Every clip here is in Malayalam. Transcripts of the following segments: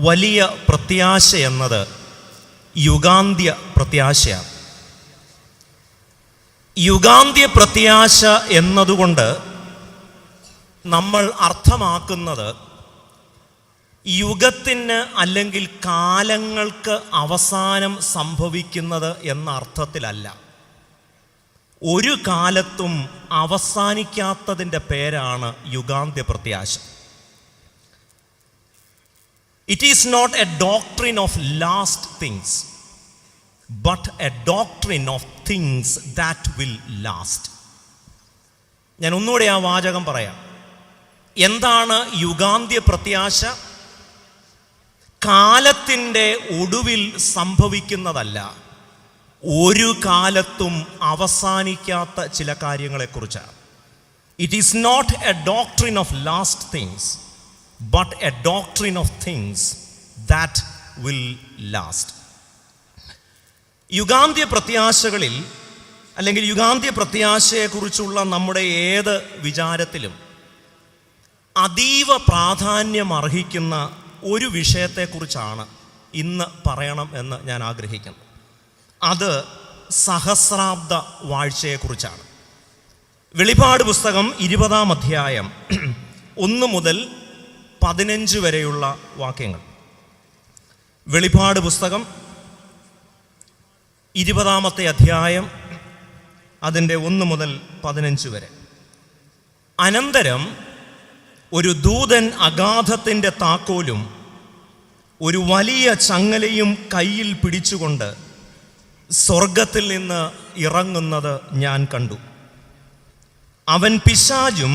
വലിയ പ്രത്യാശ എന്നത് യുഗാന്ത്യ പ്രത്യാശയാണ്. യുഗാന്ത്യ പ്രത്യാശ എന്നതുകൊണ്ട് നമ്മൾ അർത്ഥമാക്കുന്നത് യുഗത്തിന് അല്ലെങ്കിൽ കാലങ്ങൾക്ക് അവസാനം സംഭവിക്കുന്നത് എന്ന അർത്ഥത്തിലല്ല. ഒരു കാലത്തും അവസാനിക്കാത്തതിൻ്റെ പേരാണ് യുഗാന്ത്യ പ്രത്യാശ. It is not a doctrine of last things, but a doctrine of things that will last. ഞാൻ ഒന്നുകൂടെ ആ വാചകം പറയാം. എന്താണ് യുഗാന്ത്യ പ്രത്യാശ? കാലത്തിൻ്റെ ഒടുവിൽ സംഭവിക്കുന്നതല്ല, ഒരു കാലത്തും അവസാനിക്കാത്ത ചില കാര്യങ്ങളെക്കുറിച്ചാണ്. It is not a doctrine of last things, but a doctrine of things that will last. യുഗാന്ത്യ പ്രത്യാശകളിൽ അല്ലെങ്കിൽ യുഗാന്ത്യ പ്രത്യാശയെക്കുറിച്ചുള്ള നമ്മുടെ ഏത് വിചാരത്തിലും അതീവ പ്രാധാന്യം അർഹിക്കുന്ന ഒരു വിഷയത്തെക്കുറിച്ചാണ് ഇന്ന് പറയണം എന്ന് ഞാൻ ആഗ്രഹിക്കുന്നു. അത് സഹസ്രാബ്ദ വാഴ്ചയെക്കുറിച്ചാണ്. വെളിപാട് പുസ്തകം 20-ാം അധ്യായം 1 മുതൽ 15 വരെയുള്ള വാക്യങ്ങൾ. വെളിപാട് പുസ്തകം 20-ാമത്തെ അധ്യായം അതിൻ്റെ 1 മുതൽ 15 വരെ. അനന്തരം ഒരു ദൂതൻ അഗാധത്തിൻ്റെ താക്കോലും ഒരു വലിയ ചങ്ങലയും കയ്യിൽ പിടിച്ചുകൊണ്ട് സ്വർഗത്തിൽ നിന്ന് ഇറങ്ങുന്നത് ഞാൻ കണ്ടു. അവൻ പിശാചും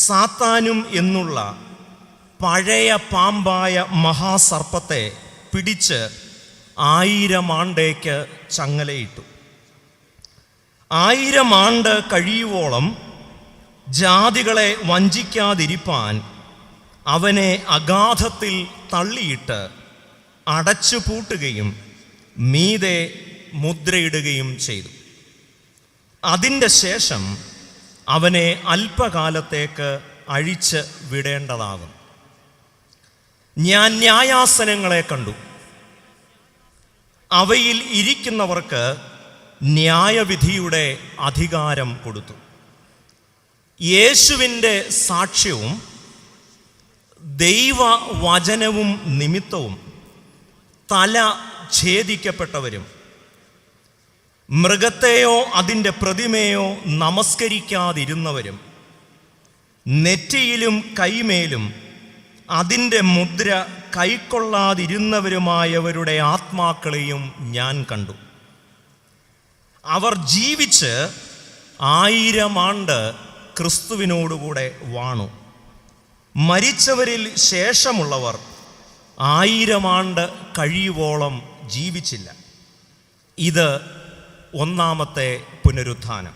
സാത്താനും എന്നുള്ള പഴയ പാമ്പായ മഹാസർപ്പത്തെ പിടിച്ച് 1000 ആണ്ടേക്ക് ചങ്ങലയിട്ടു. 1000 ആണ്ട് കഴിയുവോളം ജാതികളെ വഞ്ചിക്കാതിരിപ്പാൻ അവനെ അഗാധത്തിൽ തള്ളിയിട്ട് അടച്ചു പൂട്ടുകയും മീതെ മുദ്രയിടുകയും ചെയ്തു. അതിൻ്റെ ശേഷം അവനെ അല്പകാലത്തേക്ക് അഴിച്ച് വിടേണ്ടതാകും. ഞാൻ ന്യായാസനങ്ങളെ കണ്ടു. അവയിൽ ഇരിക്കുന്നവർക്ക് ന്യായവിധിയുടെ അധികാരം കൊടുത്തു. യേശുവിൻ്റെ സാക്ഷ്യവും ദൈവവചനവും നിമിത്തവും തല ഛേദിക്കപ്പെട്ടവരും മൃഗത്തെയോ അതിൻ്റെ പ്രതിമയോ നമസ്കരിക്കാതിരുന്നവരും നെറ്റിയിലും കൈമേലും അതിൻ്റെ മുദ്ര കൈക്കൊള്ളാതിരുന്നവരുമായവരുടെ ആത്മാക്കളെയും ഞാൻ കണ്ടു. അവർ ജീവിച്ച് 1000 ആണ്ട് ക്രിസ്തുവിനോടുകൂടെ വാണു. മരിച്ചവരിൽ ശേഷമുള്ളവർ 1000 ആണ്ട് കഴിയുവോളം ജീവിച്ചില്ല. ഇത് 1-ാമത്തെ പുനരുത്ഥാനം.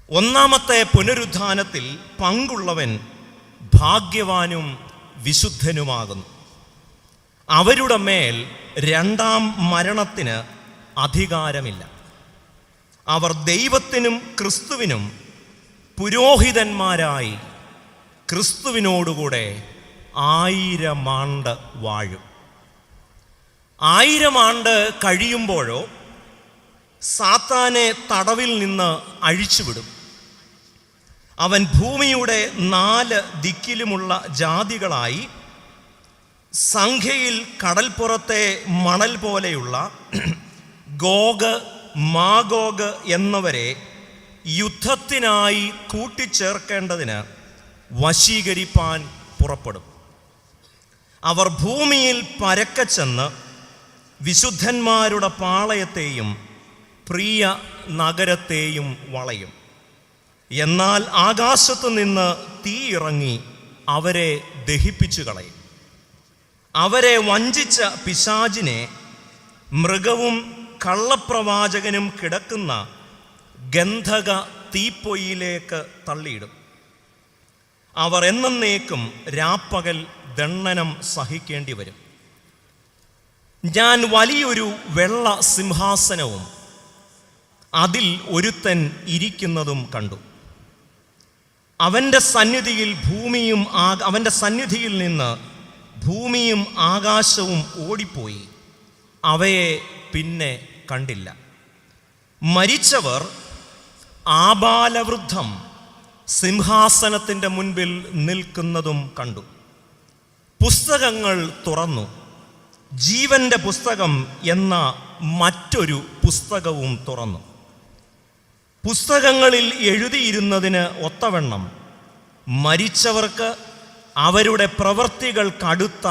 1-ാമത്തെ പുനരുത്ഥാനത്തിൽ പങ്കുള്ളവൻ ഭാഗ്യവാനും വിശുദ്ധനുമാകുന്നു. അവരുടെ മേൽ 2-ാം മരണത്തിന് അധികാരമില്ല. അവർ ദൈവത്തിനും ക്രിസ്തുവിനും പുരോഹിതന്മാരായി ക്രിസ്തുവിനോടുകൂടെ 1000 ആണ്ട് വാഴും. 1000 ആണ്ട് കഴിയുമ്പോഴോ സാത്താനെ തടവിൽ നിന്ന് അഴിച്ചുവിടും. അവൻ ഭൂമിയുടെ 4 ദിക്കിലുമുള്ള ജാതികളായി സംഖ്യയിൽ കടൽപ്പുറത്തെ മണൽ പോലെയുള്ള ഗോഗ് മാഗോഗ് എന്നവരെ യുദ്ധത്തിനായി കൂട്ടിച്ചേർക്കേണ്ടതിന് വശീകരിപ്പാൻ പുറപ്പെടും. അവർ ഭൂമിയിൽ പരക്കെ ചെന്ന് വിശുദ്ധന്മാരുടെ പാളയത്തെയും പ്രിയ നഗരത്തെയും വളയും. എന്നാൽ ആകാശത്തു നിന്ന് തീ ഇറങ്ങി അവരെ ദഹിപ്പിച്ചു കളയും. അവരെ വഞ്ചിച്ച പിശാചിനെ മൃഗവും കള്ളപ്രവാചകനും കിടക്കുന്ന ഗന്ധക തീപ്പൊയ്യിലേക്ക് തള്ളിയിടും. അവർ എന്നേക്കും രാപ്പകൽ ദണ്ഡനം സഹിക്കേണ്ടി വരും. ഞാൻ വലിയൊരു വെള്ള സിംഹാസനവും അതിൽ ഒരുത്തൻ ഇരിക്കുന്നതും കണ്ടു. അവൻ്റെ സന്നിധിയിൽ നിന്ന് ഭൂമിയും ആകാശവും ഓടിപ്പോയി, അവയെ പിന്നെ കണ്ടില്ല. മരിച്ചവർ ആബാലവൃദ്ധം സിംഹാസനത്തിൻ്റെ മുൻപിൽ നിൽക്കുന്നതും കണ്ടു. പുസ്തകങ്ങൾ തുറന്നു. ജീവന്റെ പുസ്തകം എന്ന മറ്റൊരു പുസ്തകവും തുറന്നു. പുസ്തകങ്ങളിൽ എഴുതിയിരുന്നതിന് ഒത്തവണ്ണം മരിച്ചവർക്ക് അവരുടെ പ്രവൃത്തികൾക്കടുത്ത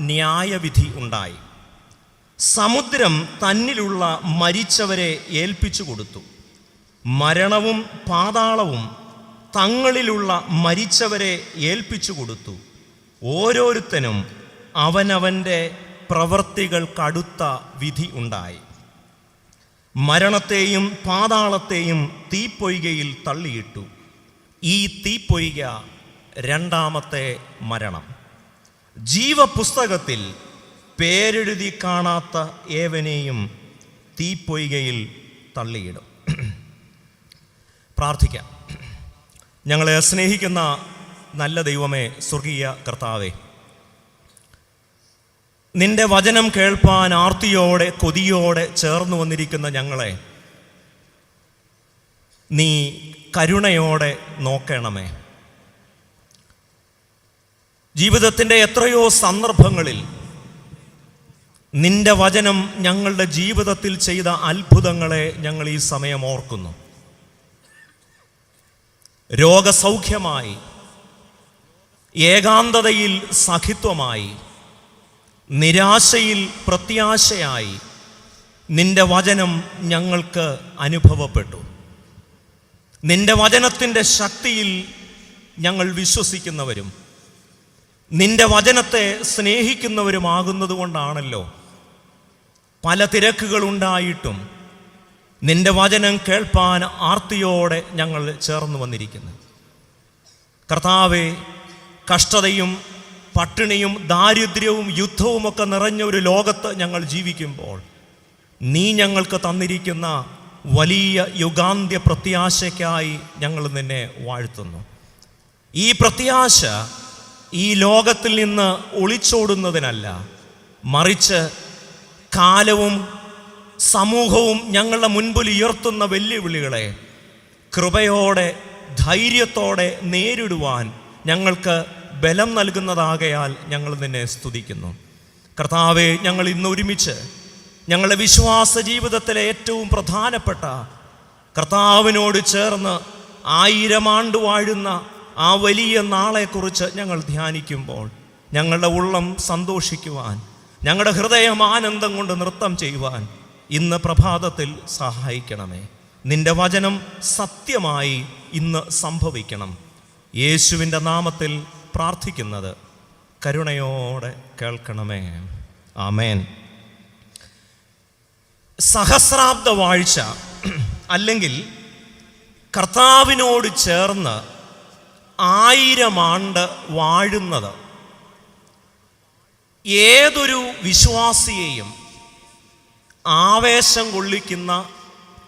ന്യായവിധി ഉണ്ടായി. സമുദ്രം തന്നിലുള്ള മരിച്ചവരെ ഏൽപ്പിച്ചു കൊടുത്തു. മരണവും പാതാളവും തങ്ങളിലുള്ള മരിച്ചവരെ ഏൽപ്പിച്ചു കൊടുത്തു. ഓരോരുത്തനും അവനവൻ്റെ പ്രവൃത്തികൾക്കടുത്ത വിധി ഉണ്ടായി. മരണത്തെയും പാതാളത്തെയും തീപ്പൊയ്കയിൽ തള്ളിയിട്ടു. ഈ തീപ്പൊയ്ക രണ്ടാമത്തെ മരണം. ജീവപുസ്തകത്തിൽ പേരെഴുതി കാണാത്ത ഏവനെയും തീപ്പൊയ്കയിൽ തള്ളിയിടും. പ്രാർത്ഥിക്കാം. ഞങ്ങളെ സ്നേഹിക്കുന്ന നല്ല ദൈവമേ, സ്വർഗീയ കർത്താവേ, നിന്റെ വചനം കേൾപ്പാൻ ആർത്തിയോടെ കൊതിയോടെ ചേർന്ന് വന്നിരിക്കുന്ന ഞങ്ങളെ നീ കരുണയോടെ നോക്കണമേ. ജീവിതത്തിൻ്റെ എത്രയോ സന്ദർഭങ്ങളിൽ നിന്റെ വചനം ഞങ്ങളുടെ ജീവിതത്തിൽ ചെയ്ത അത്ഭുതങ്ങളെ ഞങ്ങൾ ഈ സമയം ഓർക്കുന്നു. രോഗസൗഖ്യമായി, ഏകാന്തതയിൽ സഖിത്വമായി, നിരാശയിൽ പ്രത്യാശയായി നിന്റെ വചനം ഞങ്ങൾക്ക് അനുഭവപ്പെട്ടു. നിന്റെ വചനത്തിൻ്റെ ശക്തിയിൽ ഞങ്ങൾ വിശ്വസിക്കുന്നവരും നിന്റെ വചനത്തെ സ്നേഹിക്കുന്നവരുമാകുന്നതുകൊണ്ടാണല്ലോ പല തിരക്കുകളുണ്ടായിട്ടും നിന്റെ വചനം കേൾപ്പാൻ ആർത്തിയോടെ ഞങ്ങൾ ചേർന്ന് വന്നിരിക്കുന്നു. കർത്താവേ, കഷ്ടതയും പട്ടിണിയും ദാരിദ്ര്യവും യുദ്ധവുമൊക്കെ നിറഞ്ഞ ഒരു ലോകത്ത് ഞങ്ങൾ ജീവിക്കുമ്പോൾ നീ ഞങ്ങൾക്ക് തന്നിരിക്കുന്ന വലിയ യുഗാന്ത്യ പ്രത്യാശയ്ക്കായി ഞങ്ങൾ നിന്നെ വാഴ്ത്തുന്നു. ഈ പ്രത്യാശ ഈ ലോകത്തിൽ നിന്ന് ഒളിച്ചോടുന്നതിനല്ല, മറിച്ച് കാലവും സമൂഹവും ഞങ്ങളുടെ മുൻപിൽ ഉയർത്തുന്ന വെല്ലുവിളികളെ കൃപയോടെ ധൈര്യത്തോടെ നേരിടുവാൻ ഞങ്ങൾക്ക് ബലം നൽകുന്നതാകയാൽ ഞങ്ങൾ നിന്നെ സ്തുതിക്കുന്നു. കർത്താവേ, ഞങ്ങൾ ഇന്ന് ഒരുമിച്ച് ഞങ്ങളുടെ വിശ്വാസ ജീവിതത്തിലെ ഏറ്റവും പ്രധാനപ്പെട്ട കർത്താവിനോട് ചേർന്ന് 1000 ആണ്ട് വാഴുന്ന ആ വലിയ നാളെക്കുറിച്ച് ഞങ്ങൾ ധ്യാനിക്കുമ്പോൾ ഞങ്ങളുടെ ഉള്ളം സന്തോഷിക്കുവാൻ, ഞങ്ങളുടെ ഹൃദയം ആനന്ദം കൊണ്ട് നൃത്തം ചെയ്യുവാൻ ഇന്ന് പ്രഭാതത്തിൽ സഹായിക്കണമേ. നിന്റെ വചനം സത്യമായി ഇന്ന് സംഭവിക്കണം. യേശുവിൻ്റെ നാമത്തിൽ പ്രാർത്ഥിക്കുന്നത് കരുണയോടെ കേൾക്കണമേ. ആമേൻ. സഹസ്രാബ്ദ വാഴ്ച അല്ലെങ്കിൽ കർത്താവിനോട് ചേർന്ന് 1000 ആണ്ട് വാഴുന്നത് ഏതൊരു വിശ്വാസിയെയും ആവേശം കൊള്ളിക്കുന്ന,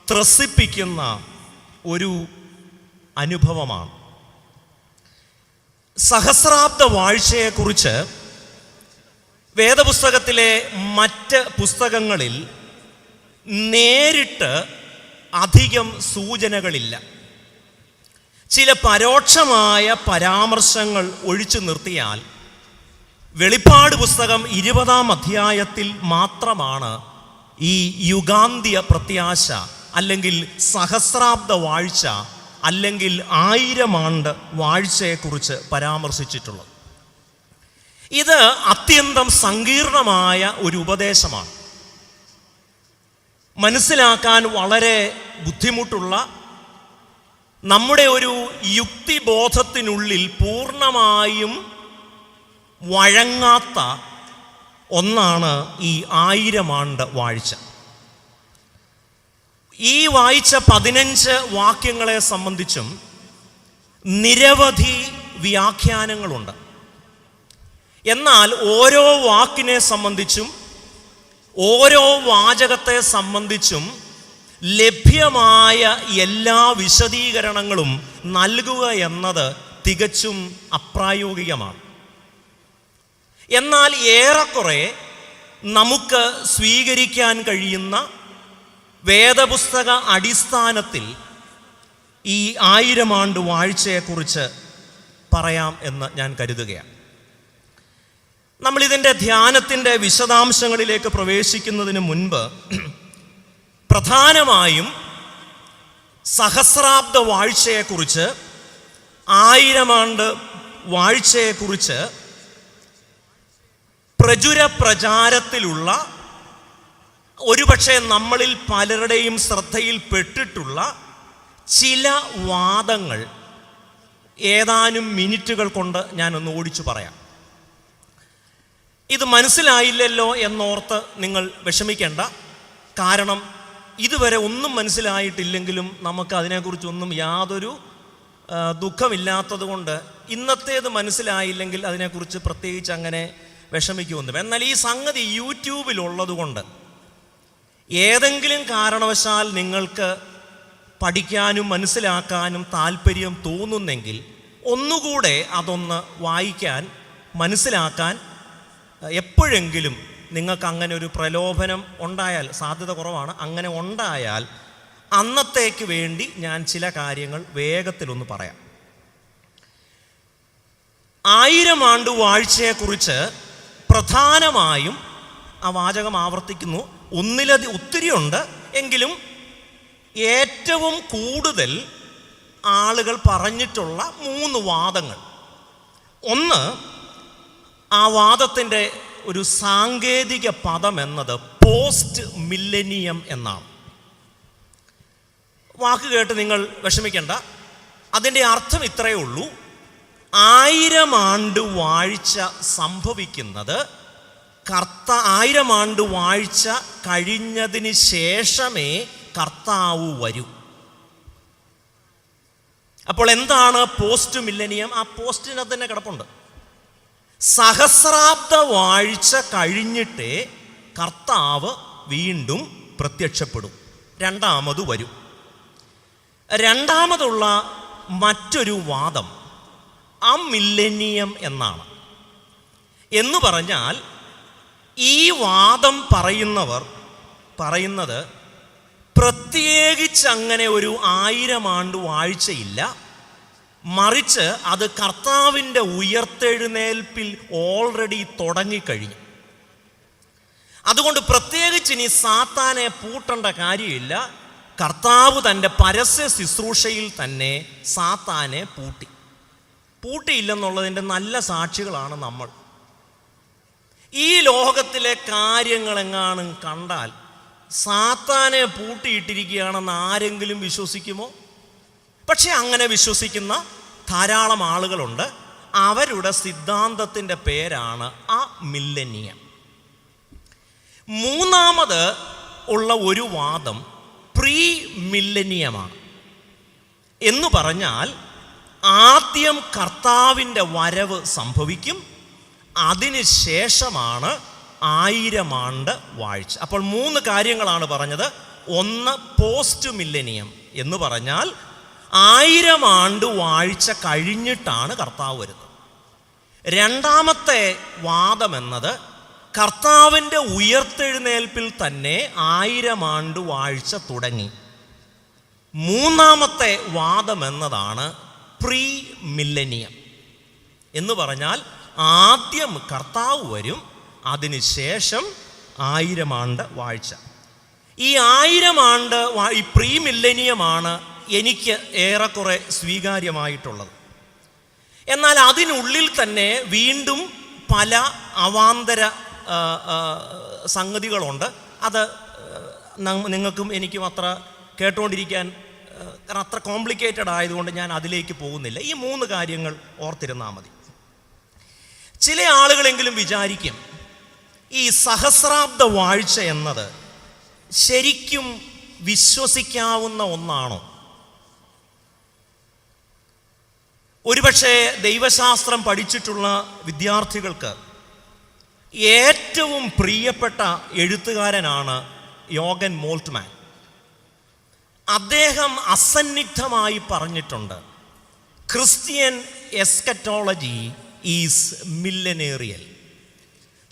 ത്രസിപ്പിക്കുന്ന ഒരു അനുഭവമാണ്. സഹസ്രാബ്ദ വാഴ്ചയെക്കുറിച്ച് വേദപുസ്തകത്തിലെ മറ്റ് പുസ്തകങ്ങളിൽ നേരിട്ട് അധികം സൂചനകളില്ല. ചില പരോക്ഷമായ പരാമർശങ്ങൾ ഒഴിച്ചു നിർത്തിയാൽ വെളിപ്പാട് പുസ്തകം 20-ാം അധ്യായത്തിൽ മാത്രമാണ് ഈ യുഗാന്ത്യ പ്രത്യാശ അല്ലെങ്കിൽ സഹസ്രാബ്ദ വാഴ്ച അല്ലെങ്കിൽ 1000 ആണ്ട് വാഴ്ചയെക്കുറിച്ച് പരാമർശിച്ചിട്ടുള്ളത്. ഇത് അത്യന്തം സങ്കീർണമായ ഒരു ഉപദേശമാണ്. മനസ്സിലാക്കാൻ വളരെ ബുദ്ധിമുട്ടുള്ള, നമ്മുടെ ഒരു യുക്തിബോധത്തിനുള്ളിൽ പൂർണ്ണമായും വഴങ്ങാത്ത ഒന്നാണ് ഈ 1000 ആണ്ട് വാഴ്ച. ഈ വായിച്ച 15 വാക്യങ്ങളെ സംബന്ധിച്ചും നിരവധി വ്യാഖ്യാനങ്ങളുണ്ട്. എന്നാൽ ഓരോ വാക്കിനെ സംബന്ധിച്ചും ഓരോ വാചകത്തെ സംബന്ധിച്ചും ലഭ്യമായ എല്ലാ വിശദീകരണങ്ങളും നൽകുക എന്നത് തികച്ചും അപ്രായോഗികമാണ്. എന്നാൽ ഏറെക്കുറെ നമുക്ക് സ്വീകരിക്കാൻ കഴിയുന്ന വേദപുസ്തക അടിസ്ഥാനത്തിൽ ഈ 1000 ആണ്ട് വാഴ്ചയെക്കുറിച്ച് പറയാം എന്ന് ഞാൻ കരുതുകയാണ്. നമ്മളിതിൻ്റെ ധ്യാനത്തിൻ്റെ വിശദാംശങ്ങളിലേക്ക് പ്രവേശിക്കുന്നതിന് മുൻപ് പ്രധാനമായും സഹസ്രാബ്ദ വാഴ്ചയെക്കുറിച്ച്, 1000 ആണ്ട് വാഴ്ചയെക്കുറിച്ച് പ്രചാരത്തിലുള്ള, ഒരുപക്ഷെ നമ്മളിൽ പലരുടെയും ശ്രദ്ധയിൽപ്പെട്ടിട്ടുള്ള ചില വാദങ്ങൾ ഏതാനും മിനിറ്റുകൾ കൊണ്ട് ഞാനൊന്ന് ഓടിച്ചു പറയാം. ഇത് മനസ്സിലായില്ലല്ലോ എന്നോർത്ത് നിങ്ങൾ വിഷമിക്കേണ്ട. കാരണം ഇതുവരെ ഒന്നും മനസ്സിലായിട്ടില്ലെങ്കിലും നമുക്ക് അതിനെക്കുറിച്ചൊന്നും യാതൊരു ദുഃഖമില്ലാത്തത് കൊണ്ട് ഇന്നത്തേത് മനസ്സിലായില്ലെങ്കിൽ അതിനെക്കുറിച്ച് പ്രത്യേകിച്ച് അങ്ങനെ വിഷമിക്കുമെന്നും. എന്നാൽ ഈ സംഗതി യൂട്യൂബിലുള്ളത് കൊണ്ട് ഏതെങ്കിലും കാരണവശാൽ നിങ്ങൾക്ക് പഠിക്കാനും മനസ്സിലാക്കാനും താല്പര്യം തോന്നുന്നെങ്കിൽ ഒന്നുകൂടെ അതൊന്ന് വായിക്കാൻ, മനസ്സിലാക്കാൻ എപ്പോഴെങ്കിലും നിങ്ങൾക്ക് അങ്ങനെ ഒരു പ്രലോഭനം ഉണ്ടായാൽ, സാധ്യത കുറവാണ്, അങ്ങനെ ഉണ്ടായാൽ അന്നത്തേക്ക് വേണ്ടി ഞാൻ ചില കാര്യങ്ങൾ വേഗത്തിലൊന്ന് പറയാം. 1000 ആണ്ട് വാഴ്ചയെക്കുറിച്ച് പ്രധാനമായും ആ വാചകം ആവർത്തിക്കുന്നു, ഒത്തിരിയുണ്ട്, എങ്കിലും ഏറ്റവും കൂടുതൽ ആളുകൾ പറഞ്ഞിട്ടുള്ള 3 വാദങ്ങൾ. ഒന്ന്, ആ വാദത്തിൻ്റെ ഒരു സാങ്കേതിക പദം എന്നത് പോസ്റ്റ് മില്ലനിയം എന്നാണ്. വാക്ക് കേട്ട് നിങ്ങൾ വിഷമിക്കേണ്ട. അതിൻ്റെ അർത്ഥം ഇത്രയേ ഉള്ളൂ: 1000 ആണ്ട് വാഴ്ച സംഭവിക്കുന്നത് 1000 ആണ്ട് വാഴ്ച കഴിഞ്ഞതിന് ശേഷമേ കർത്താവ് വരൂ. അപ്പോൾ എന്താണ് പോസ്റ്റ് മില്ലനിയം? ആ പോസ്റ്റിനകത്ത് തന്നെ കിടപ്പുണ്ട്. സഹസ്രാബ്ദ വാഴ്ച കഴിഞ്ഞിട്ടേ കർത്താവ് വീണ്ടും പ്രത്യക്ഷപ്പെടും, രണ്ടാമത് വരും. രണ്ടാമതുള്ള മറ്റൊരു വാദം അമില്ലനിയം എന്നാണ്. എന്ന് പറഞ്ഞാൽ ഈ വാദം പറയുന്നവർ പറയുന്നത് പ്രത്യേകിച്ച് അങ്ങനെ ഒരു 1000 ആണ്ട് വാഴ്ചയില്ല, മറിച്ച് അത് കർത്താവിൻ്റെ ഉയർത്തെഴുന്നേൽപ്പിൽ ഓൾറെഡി തുടങ്ങിക്കഴിഞ്ഞു. അതുകൊണ്ട് പ്രത്യേകിച്ച് ഇനി സാത്താനെ പൂട്ടേണ്ട കാര്യമില്ല. കർത്താവ് തൻ്റെ പരസ്യ ശുശ്രൂഷയിൽ തന്നെ സാത്താനെ പൂട്ടിയില്ലെന്നുള്ളതിൻ്റെ നല്ല സാക്ഷികളാണ് നമ്മൾ. ഈ ലോകത്തിലെ കാര്യങ്ങളെങ്ങാനും കണ്ടാൽ സാത്താനെ പൂട്ടിയിട്ടിരിക്കുകയാണെന്ന് ആരെങ്കിലും വിശ്വസിക്കുമോ? പക്ഷെ അങ്ങനെ വിശ്വസിക്കുന്ന ധാരാളം ആളുകളുണ്ട്. അവരുടെ സിദ്ധാന്തത്തിൻ്റെ പേരാണ് അമില്ലനിയം. മൂന്നാമത് ഉള്ള ഒരു വാദം പ്രീ മില്ലനിയമാണ്. എന്ന് പറഞ്ഞാൽ ആദ്യം കർത്താവിൻ്റെ വരവ് സംഭവിക്കും, അതിന് ശേഷമാണ് 1000 ആണ്ട് വാഴ്ച. അപ്പോൾ 3 കാര്യങ്ങളാണ് പറഞ്ഞത്. ഒന്ന്, പോസ്റ്റ് മില്ലനിയം എന്ന് പറഞ്ഞാൽ 1000 ആണ്ട് വാഴ്ച കഴിഞ്ഞിട്ടാണ് കർത്താവ് വരുന്നത്. രണ്ടാമത്തെ വാദം എന്നത് കർത്താവിൻ്റെ ഉയർത്തെഴുന്നേൽപ്പിൽ തന്നെ 1000 ആണ്ട് വാഴ്ച തുടങ്ങി. മൂന്നാമത്തെ വാദം എന്നതാണ് പ്രീ മില്ലനിയം. എന്ന് പറഞ്ഞാൽ ആദ്യം കർത്താവ് വരും, അതിനുശേഷം 1000 ആണ്ട് വാഴ്ച. ഈ 1000 ആണ്ട് ഈ പ്രീ മില്ലനിയമാണ് എനിക്ക് ഏറെക്കുറെ സ്വീകാര്യമായിട്ടുള്ളത്. എന്നാൽ അതിനുള്ളിൽ തന്നെ വീണ്ടും പല അവാന്തര സംഗതികളുണ്ട്. അത് നിങ്ങൾക്കും എനിക്കും അത്ര കേട്ടുകൊണ്ടിരിക്കാൻ അത്ര കോംപ്ലിക്കേറ്റഡ് ആയതുകൊണ്ട് ഞാൻ അതിലേക്ക് പോകുന്നില്ല. ഈ 3 കാര്യങ്ങൾ ഓർത്തിരുന്നാൽ മതി. ചില ആളുകളെങ്കിലും വിചാരിക്കും, ഈ സഹസ്രാബ്ദ വാഴ്ച എന്നത് ശരിക്കും വിശ്വസിക്കാവുന്ന ഒന്നാണോ? ഒരുപക്ഷെ ദൈവശാസ്ത്രം പഠിച്ചിട്ടുള്ള വിദ്യാർത്ഥികൾക്ക് ഏറ്റവും പ്രിയപ്പെട്ട എഴുത്തുകാരനാണ് യോഗൻ മോൾട്ട്മാൻ. അദ്ദേഹം അസന്നിഗ്ധമായി പറഞ്ഞിട്ടുണ്ട്, ക്രിസ്ത്യൻ എസ്കറ്റോളജി ഈസ് മില്ലനേറിയൽ.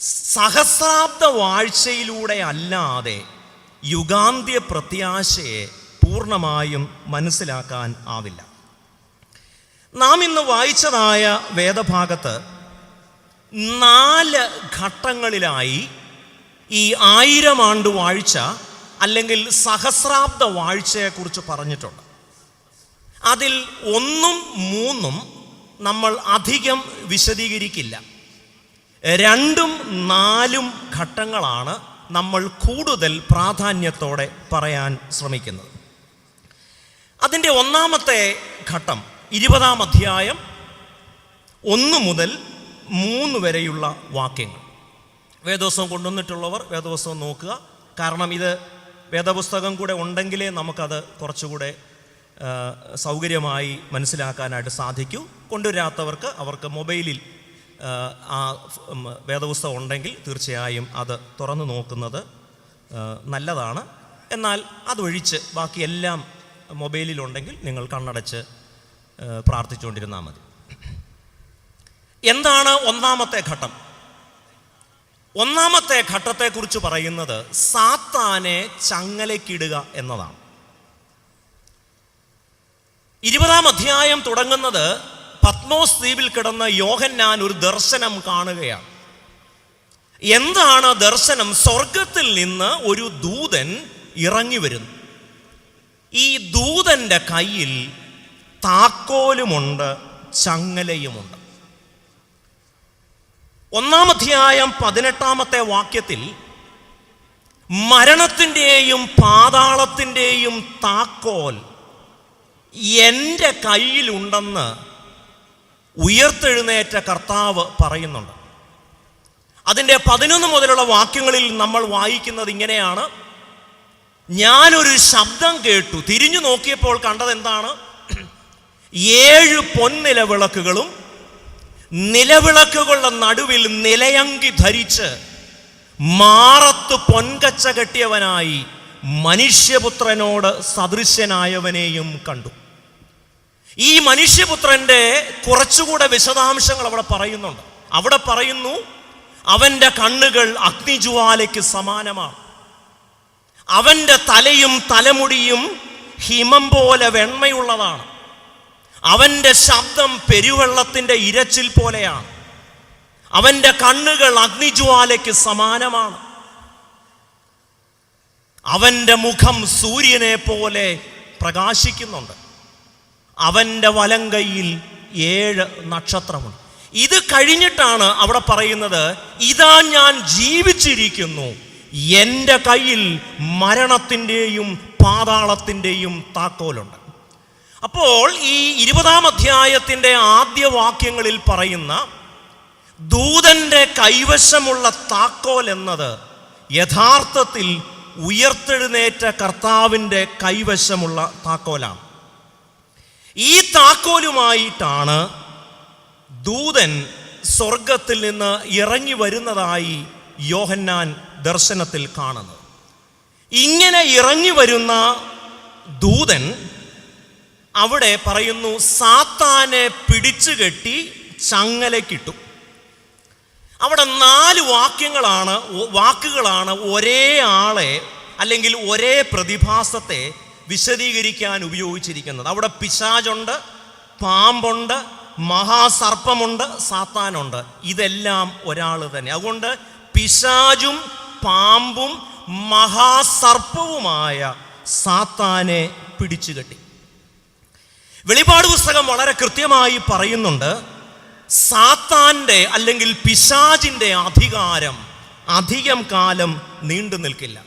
സഹസ്രാബ്ദ വാഴ്ചയിലൂടെ അല്ലാതെ യുഗാന്ത്യ പ്രത്യാശയെ പൂർണ്ണമായും മനസ്സിലാക്കാൻ ആവില്ല. നാം ഇന്ന് വായിച്ചതായ വേദഭാഗത്ത് 4 ഘട്ടങ്ങളിലായി ഈ 1000 ആണ്ട് വാഴ്ച അല്ലെങ്കിൽ സഹസ്രാബ്ദ വാഴ്ചയെക്കുറിച്ച് പറഞ്ഞിട്ടുണ്ട്. അതിൽ 1ഉം 3ഉം നമ്മൾ അധികം വിശദീകരിക്കില്ല. 2ഉം 4ഉം ഘട്ടങ്ങളാണ് നമ്മൾ കൂടുതൽ പ്രാധാന്യത്തോടെ പറയാൻ ശ്രമിക്കുന്നത്. അതിൻ്റെ 1ാമത്തെ ഘട്ടം 20-ാം അധ്യായം 1 മുതൽ 3 വരെയുള്ള വാക്യങ്ങൾ. വേദപുസ്തകം കൊണ്ടുവന്നിട്ടുള്ളവർ വേദപുസ്തകം നോക്കുക. കാരണം ഇത് വേദപുസ്തകം കൂടെ ഉണ്ടെങ്കിലേ നമുക്കത് കുറച്ചുകൂടെ സൗകര്യമായി മനസ്സിലാക്കാനായിട്ട് സാധിക്കൂ. കൊണ്ടുവരാത്തവർക്ക് അവർക്ക് മൊബൈലിൽ ആ വേദപുസ്തകം ഉണ്ടെങ്കിൽ തീർച്ചയായും അത് തുറന്നു നോക്കുന്നത് നല്ലതാണ്. എന്നാൽ അതൊഴിച്ച് ബാക്കിയെല്ലാം മൊബൈലിലുണ്ടെങ്കിൽ നിങ്ങൾ കണ്ണടച്ച് പ്രാർത്ഥിച്ചുകൊണ്ടിരുന്നാൽ മതി. എന്താണ് 1ാമത്തെ ഘട്ടം? 1ാമത്തെ ഘട്ടത്തെക്കുറിച്ച് പറയുന്നത് സാത്താനെ ചങ്ങലയ്ക്കിടുക എന്നതാണ്. 20-ാം അധ്യായം തുടങ്ങുന്നത് പത്മോസ് ദ്വീപിൽ കിടന്ന യോഹന്നാൻ ഒരു ദർശനം കാണുകയാണ്. എന്താണ് ദർശനം? സ്വർഗത്തിൽ നിന്ന് ഒരു ദൂതൻ ഇറങ്ങി വരുന്നു. ഈ ദൂതന്റെ കയ്യിൽ താക്കോലുമുണ്ട്, ചങ്ങലയുമുണ്ട്. 1-ാം അധ്യായം 18-ാമത്തെ വാക്യത്തിൽ മരണത്തിൻ്റെയും പാതാളത്തിൻ്റെയും താക്കോൽ എൻ്റെ കയ്യിലുണ്ടെന്ന് ഉയർത്തെഴുന്നേറ്റ കർത്താവ് പറയുന്നുണ്ട്. അതിൻ്റെ 11 മുതലുള്ള വാക്യങ്ങളിൽ നമ്മൾ വായിക്കുന്നത് ഇങ്ങനെയാണ്: ഞാനൊരു ശബ്ദം കേട്ടു, തിരിഞ്ഞു നോക്കിയപ്പോൾ കണ്ടത് എന്താണ്? 7 പൊൻനിലവിളക്കുകളും നിലവിളക്കുകളുടെ നടുവിൽ നിലയങ്കി ധരിച്ച് മാറത്ത് പൊൻകച്ച കെട്ടിയവനായി മനുഷ്യപുത്രനോട് സദൃശ്യനായവനെയും കണ്ടു. ഈ മനുഷ്യപുത്രന്റെ കുറച്ചുകൂടെ വിശദാംശങ്ങൾ അവിടെ പറയുന്നുണ്ട്. അവിടെ പറയുന്നു, അവൻ്റെ കണ്ണുകൾ അഗ്നിജ്വാലയ്ക്ക് സമാനമാണ്, അവൻ്റെ തലയും തലമുടിയും ഹിമം പോലെ വെണ്മയുള്ളതാണ്, അവൻ്റെ ശബ്ദം പെരുവെള്ളത്തിൻ്റെ ഇരച്ചിൽ പോലെയാണ്, അവൻ്റെ കണ്ണുകൾ അഗ്നിജ്വാലയ്ക്ക് സമാനമാണ്, അവൻ്റെ മുഖം സൂര്യനെ പോലെ പ്രകാശിക്കുന്നുണ്ട്, അവൻ്റെ വലങ്കൈയിൽ 7 നക്ഷത്രമുണ്ട്. ഇത് കഴിഞ്ഞിട്ടാണ് അവിടെ പറയുന്നത്, ഇതാ ഞാൻ ജീവിച്ചിരിക്കുന്നു, എൻ്റെ കയ്യിൽ മരണത്തിൻ്റെയും പാതാളത്തിൻ്റെയും താക്കോലുണ്ട്. അപ്പോൾ ഈ 20-ാം അധ്യായത്തിൻ്റെ ആദ്യ വാക്യങ്ങളിൽ പറയുന്ന ദൂതൻ്റെ കൈവശമുള്ള താക്കോൽ എന്നത് യഥാർത്ഥത്തിൽ ഉയർത്തെഴുന്നേറ്റ കർത്താവിൻ്റെ കൈവശമുള്ള താക്കോലാണ്. ഈ താക്കോലുമായിട്ടാണ് ദൂതൻ സ്വർഗത്തിൽ നിന്ന് ഇറങ്ങി വരുന്നതായി യോഹന്നാൻ ദർശനത്തിൽ കാണുന്നത്. ഇങ്ങനെ ഇറങ്ങി വരുന്ന ദൂതൻ അവിടെ പറയുന്നു, സാത്താനെ പിടിച്ചുകെട്ടി ചങ്ങലക്കിട്ടു. അവിടെ 4 വാക്കുകളാണ് ഒരേ ആളെ അല്ലെങ്കിൽ ഒരേ പ്രതിഭാസത്തെ വിശദീകരിക്കാൻ ഉപയോഗിച്ചിരിക്കുന്നത്. അവിടെ പിശാചുണ്ട്, പാമ്പുണ്ട്, മഹാസർപ്പമുണ്ട്, സാത്താനുണ്ട്. ഇതെല്ലാം ഒരാൾ തന്നെ. അതുകൊണ്ട് പിശാചും പാമ്പും മഹാസർപ്പവുമായ സാത്താനെ പിടിച്ചുകെട്ടി. വെളിപാട് പുസ്തകം വളരെ കൃത്യമായി പറയുന്നുണ്ട്, സാത്താൻ്റെ അല്ലെങ്കിൽ പിശാചിൻ്റെ അധികാരം അധികം കാലം നീണ്ടു നിൽക്കില്ല.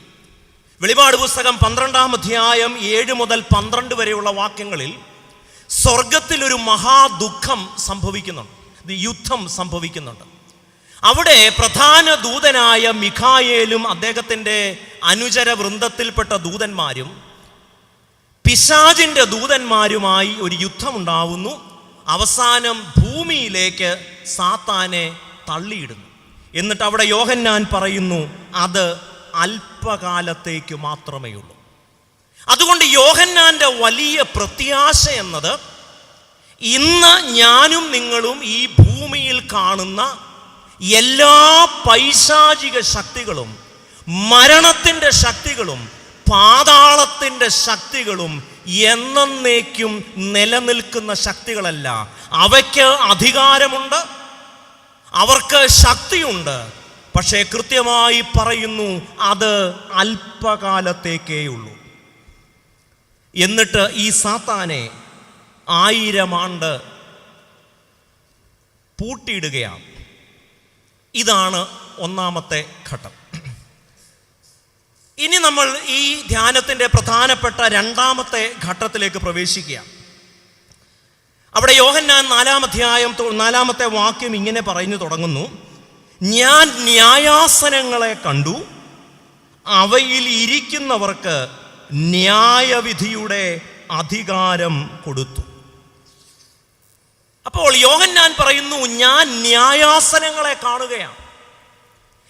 വെളിപാട് പുസ്തകം 12-ാം അധ്യായം 7 മുതൽ 12 വരെയുള്ള വാക്യങ്ങളിൽ സ്വർഗത്തിൽ ഒരു മഹാദുഃഖം സംഭവിക്കുന്നുണ്ട്, യുദ്ധം സംഭവിക്കുന്നുണ്ട്. അവിടെ പ്രധാന ദൂതനായ മിഖായേലും അദ്ദേഹത്തിൻ്റെ അനുചര വൃന്ദത്തിൽപ്പെട്ട ദൂതന്മാരും പിശാചിൻ്റെ ദൂതന്മാരുമായി ഒരു യുദ്ധമുണ്ടാവുന്നു. അവസാനം ഭൂമിയിലേക്ക് സാത്താനെ തള്ളിയിടുന്നു. എന്നിട്ട് അവിടെ യോഹന്നാൻ പറയുന്നു, അത് അല്പകാലത്തേക്ക് മാത്രമേ ഉള്ളൂ. അതുകൊണ്ട് യോഹന്നാൻ്റെ വലിയ പ്രത്യാശ എന്നത്, ഇന്ന് ഞാനും നിങ്ങളും ഈ ഭൂമിയിൽ കാണുന്ന എല്ലാ പൈശാചിക ശക്തികളും, മരണത്തിൻ്റെ ശക്തികളും, പാതാളത്തിൻ്റെ ശക്തികളും എന്നേക്കും നിലനിൽക്കുന്ന ശക്തികളല്ല. അവയ്ക്ക് അധികാരമുണ്ട്, അവർക്ക് ശക്തിയുണ്ട്. പക്ഷേ കൃത്യമായി പറയുന്നു, അത് അല്പകാലത്തേക്കേയുള്ളൂ. എന്നിട്ട് ഈ സാത്താനെ 1000 ആണ്ട് പൂട്ടിയിടുകയാണ്. ഇതാണ് ഒന്നാമത്തെ ഘട്ടം. ഇനി നമ്മൾ ഈ ധ്യാനത്തിൻ്റെ പ്രധാനപ്പെട്ട രണ്ടാമത്തെ ഘട്ടത്തിലേക്ക് പ്രവേശിക്കുക. അവിടെ യോഹന്നാൻ 4-ാം അധ്യായം 4-ാമത്തെ വാക്യം ഇങ്ങനെ പറഞ്ഞു തുടങ്ങുന്നു: ഞാൻ ന്യായാസനങ്ങളെ കണ്ടു, അവയിൽ ഇരിക്കുന്നവർക്ക് ന്യായവിധിയുടെ അധികാരം കൊടുത്തു. അപ്പോൾ യോഹന്നാൻ പറയുന്നു, ഞാൻ ന്യായാസനങ്ങളെ കാണുകയാണ്.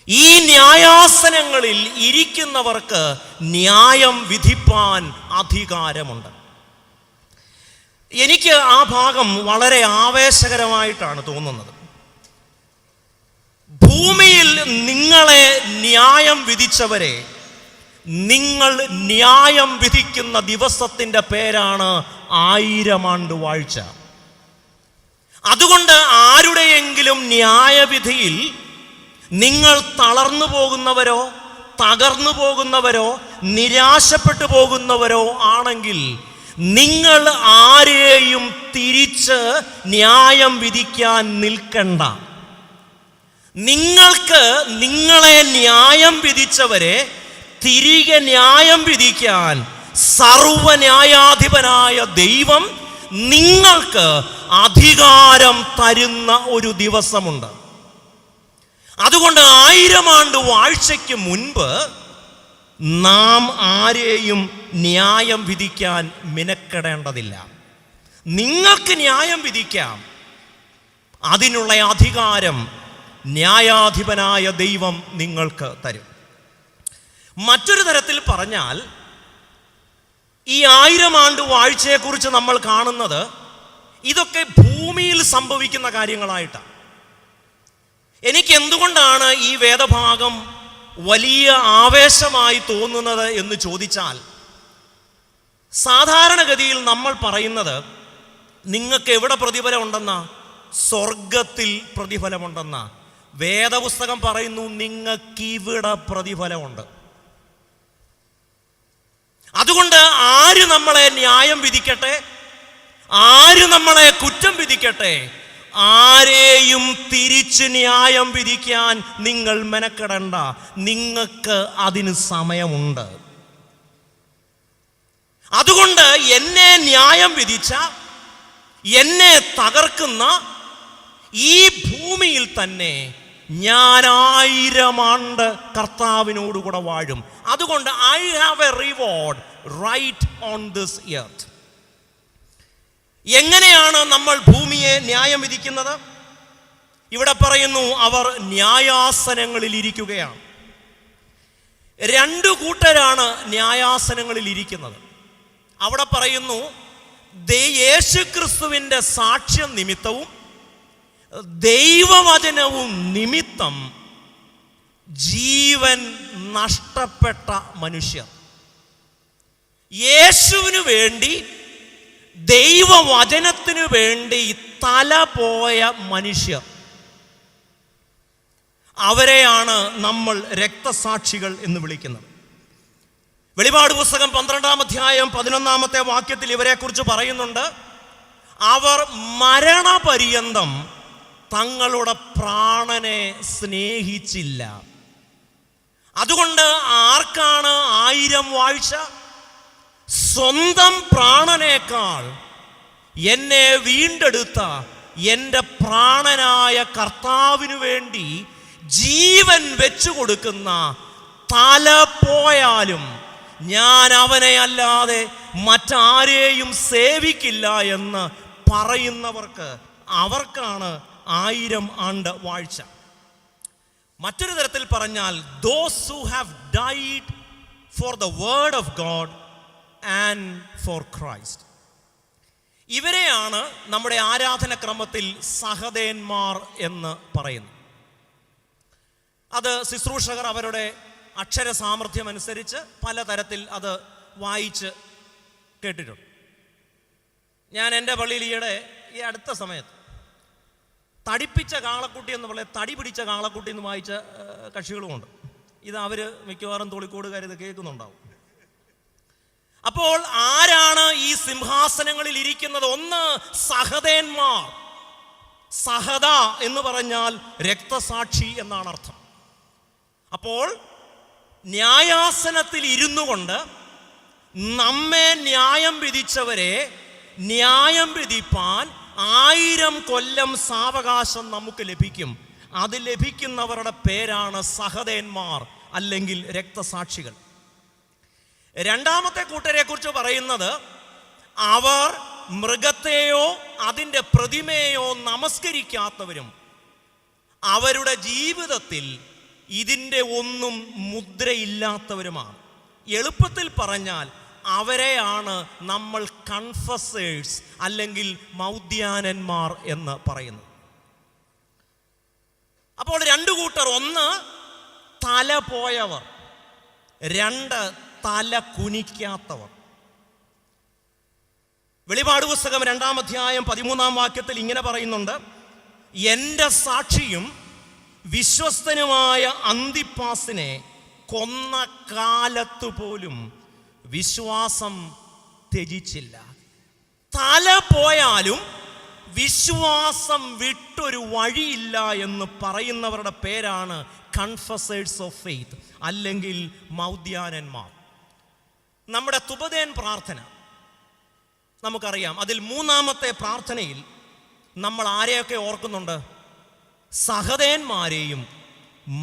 ഈ ന്യായാസനങ്ങളിൽ ഇരിക്കുന്നവർക്ക് ന്യായം വിധിപ്പാൻ അധികാരമുണ്ട്. എനിക്ക് ആ ഭാഗം വളരെ ആവേശകരമായിട്ടാണ് തോന്നുന്നത്. ഭൂമിയിൽ നിങ്ങളെ ന്യായം വിധിച്ചവരെ നിങ്ങൾ ന്യായം വിധിക്കുന്ന ദിവസത്തിൻ്റെ പേരാണ് 1000 ആണ്ട് വാഴ്ച. അതുകൊണ്ട് ആരുടെയെങ്കിലും ന്യായവിധിയിൽ നിങ്ങൾ തളർന്നു പോകുന്നവരോ, തകർന്നു പോകുന്നവരോ, നിരാശപ്പെട്ടു പോകുന്നവരോ ആണെങ്കിൽ നിങ്ങൾ ആരെയും തിരിച്ച് ന്യായം വിധിക്കാൻ നിൽക്കണ്ട. നിങ്ങൾക്ക് നിങ്ങളെ ന്യായം വിധിച്ചവരെ തിരികെ ന്യായം വിധിക്കാൻ സർവന്യായാധിപനായ ദൈവം നിങ്ങൾക്ക് അധികാരം തരുന്ന ഒരു ദിവസമുണ്ട്. അതുകൊണ്ട് 1000 ആണ്ട് വാഴ്ചയ്ക്ക് മുൻപ് നാം ആരെയും ന്യായം വിധിക്കാൻ മിനക്കെടേണ്ടതില്ല. നിങ്ങൾക്ക് ന്യായം വിധിക്കാം. അതിനുള്ള അധികാരം ന്യായാധിപനായ ദൈവം നിങ്ങൾക്ക് തരും. മറ്റൊരു തരത്തിൽ പറഞ്ഞാൽ, ഈ 1000 ആണ്ട് വാഴ്ചയെക്കുറിച്ച് നമ്മൾ കാണുന്നത് ഇതൊക്കെ ഭൂമിയിൽ സംഭവിക്കുന്ന കാര്യങ്ങളായിട്ടാണ്. എനിക്ക് എന്തുകൊണ്ടാണ് ഈ വേദഭാഗം വലിയ ആവേശമായി തോന്നുന്നത് എന്ന് ചോദിച്ചാൽ, സാധാരണഗതിയിൽ നമ്മൾ പറയുന്നത് നിങ്ങൾക്ക് എവിടെ പ്രതിഫലം ഉണ്ടെന്നാ? സ്വർഗത്തിൽ പ്രതിഫലമുണ്ടെന്നാ. വേദപുസ്തകം പറയുന്നു നിങ്ങൾക്കിവിടെ പ്രതിഫലമുണ്ട്. അതുകൊണ്ട് ആര് നമ്മളെ ന്യായം വിധിക്കട്ടെ, ആര് നമ്മളെ കുറ്റം വിധിക്കട്ടെ, ആരെയും തിരിച്ച് ന്യായം വിധിക്കാൻ നിങ്ങൾ മെനക്കെടണ്ട. നിങ്ങൾക്ക് അതിന് സമയമുണ്ട്. അതുകൊണ്ട് എന്നെ ന്യായം വിധിച്ച, എന്നെ തകർക്കുന്ന ഈ ഭൂമിയിൽ തന്നെ ഞാൻ 1000 ആണ്ട് കർത്താവിനോടുകൂടെ വാഴും. അതുകൊണ്ട് I have a reward right on this earth. എങ്ങനെയാണ് നമ്മൾ ഭൂമിയെ ന്യായം വിധിക്കുന്നത്? ഇവിടെ പറയുന്നു, അവർ ന്യായാസനങ്ങളിൽ ഇരിക്കുകയാണ്. 2 കൂട്ടരാണ് ന്യായാസനങ്ങളിൽ ഇരിക്കുന്നത്. അവിടെ പറയുന്നു, യേശുക്രിസ്തുവിൻ്റെ സാക്ഷ്യം നിമിത്തവും ദൈവവചനവും നിമിത്തം ജീവൻ നഷ്ടപ്പെട്ട മനുഷ്യർ. യേശുവിനു വേണ്ടി, ദൈവവചനത്തിനു വേണ്ടി തല പോയ മനുഷ്യർ, അവരെയാണ് നമ്മൾ രക്തസാക്ഷികൾ എന്ന് വിളിക്കുന്നത്. വെളിപാട് പുസ്തകം 12-ാം അധ്യായം 11-ാമത്തെ വാക്യത്തിൽ ഇവരെക്കുറിച്ച് പറയുന്നുണ്ട്, അവർ മരണപര്യന്തം തങ്ങളുടെ പ്രാണനെ സ്നേഹിച്ചില്ല. അതുകൊണ്ട് ആർക്കാണ് 1000 വാഴ്ച? സ്വന്തം പ്രാണനേക്കാൾ എന്നെ വീണ്ടെടുത്ത എൻ്റെ പ്രാണനായ കർത്താവിനു വേണ്ടി ജീവൻ വെച്ചു കൊടുക്കുന്ന, തല പോയാലും ഞാൻ അവനെ അല്ലാതെ മറ്റാരെയും സേവിക്കില്ല എന്ന് പറയുന്നവർക്ക്, അവർക്കാണ് 1000 ആണ്ട് വാഴ്ച. മറ്റൊരു തരത്തിൽ പറഞ്ഞാൽ, those who have died for the word of God and for Christ. ഇവരെയാണ് നമ്മുടെ ആരാധനക്രമത്തിൽ സഹദേന്മാർ എന്ന് പറയുന്നത്. അത് ശുശ്രൂഷകർ അവരുടെ അക്ഷര സാമർഥ്യം അനുസരിച്ച് പലതരത്തിൽ അത് വായിച്ച് കേട്ടിട്ടുണ്ട്. ഞാൻ എൻ്റെ പള്ളിയിൽ ഈ അടുത്ത സമയത്ത് തടിപ്പിച്ച കാളക്കുട്ടി എന്ന് പറയുന്നത് തടി പിടിച്ച കാളക്കുട്ടി എന്ന് വായിച്ച കക്ഷികളുമുണ്ട്. ഇത് അവർ മിക്കവാറും തൊളിക്കോടുകാർ ഇത് കേൾക്കുന്നുണ്ടാവും. അപ്പോൾ ആരാണ് ഈ സിംഹാസനങ്ങളിൽ ഇരിക്കുന്നത്? ഒന്ന് സഹദേന്മാർ. സഹദ എന്ന് പറഞ്ഞാൽ രക്തസാക്ഷി എന്നാണ് അർത്ഥം. അപ്പോൾ ന്യായാസനത്തിൽ ഇരുന്നു കൊണ്ട് നമ്മെ ന്യായം വിധിച്ചവരെ ന്യായം വിധിപ്പാൻ 1000 കൊല്ലം സാവകാശം നമുക്ക് ലഭിക്കും. അത് ലഭിക്കുന്നവരുടെ പേരാണ് സഹദേന്മാർ അല്ലെങ്കിൽ രക്തസാക്ഷികൾ. രണ്ടാമത്തെ കൂട്ടരെ കുറിച്ച് പറയുന്നത് അവർ മൃഗത്തെയോ അതിൻ്റെ പ്രതിമയോ നമസ്കരിക്കാത്തവരും അവരുടെ ജീവിതത്തിൽ ഇതിൻ്റെ ഒന്നും മുദ്രയില്ലാത്തവരുമാണ്. എളുപ്പത്തിൽ പറഞ്ഞാൽ അവരെയാണ് നമ്മൾ കൺഫസേഴ്സ് അല്ലെങ്കിൽ മൗദ്യാനന്മാർ എന്ന് പറയുന്നത്. അപ്പോൾ 2 കൂട്ടർ: ഒന്ന് തല പോയവർ, 2 തല കുനിക്കാത്തവർ. വെളിപാട് പുസ്തകം 2-ാം അധ്യായം 13-ാം വാക്യത്തിൽ ഇങ്ങനെ പറയുന്നുണ്ട്: എൻ്റെ സാക്ഷിയും വിശ്വസ്തനുമായ അന്തിപ്പാസിനെ കൊന്ന കാലത്തു പോലും വിശ്വാസം ത്യജിച്ചില്ല. തല പോയാലും വിശ്വാസം വിട്ടൊരു വഴിയില്ല എന്ന് പറയുന്നവരുടെ പേരാണ് കൺഫസേഴ്സ് ഓഫ് ഫെയ്ത്ത് അല്ലെങ്കിൽ മൗദ്യാനന്മാർ. നമ്മുടെ തുബദേൻ പ്രാർത്ഥന നമുക്കറിയാം. അതിൽ 3-ാമത്തെ പ്രാർത്ഥനയിൽ നമ്മൾ ആരെയൊക്കെ ഓർക്കുന്നുണ്ട്? സഹദേന്മാരെയും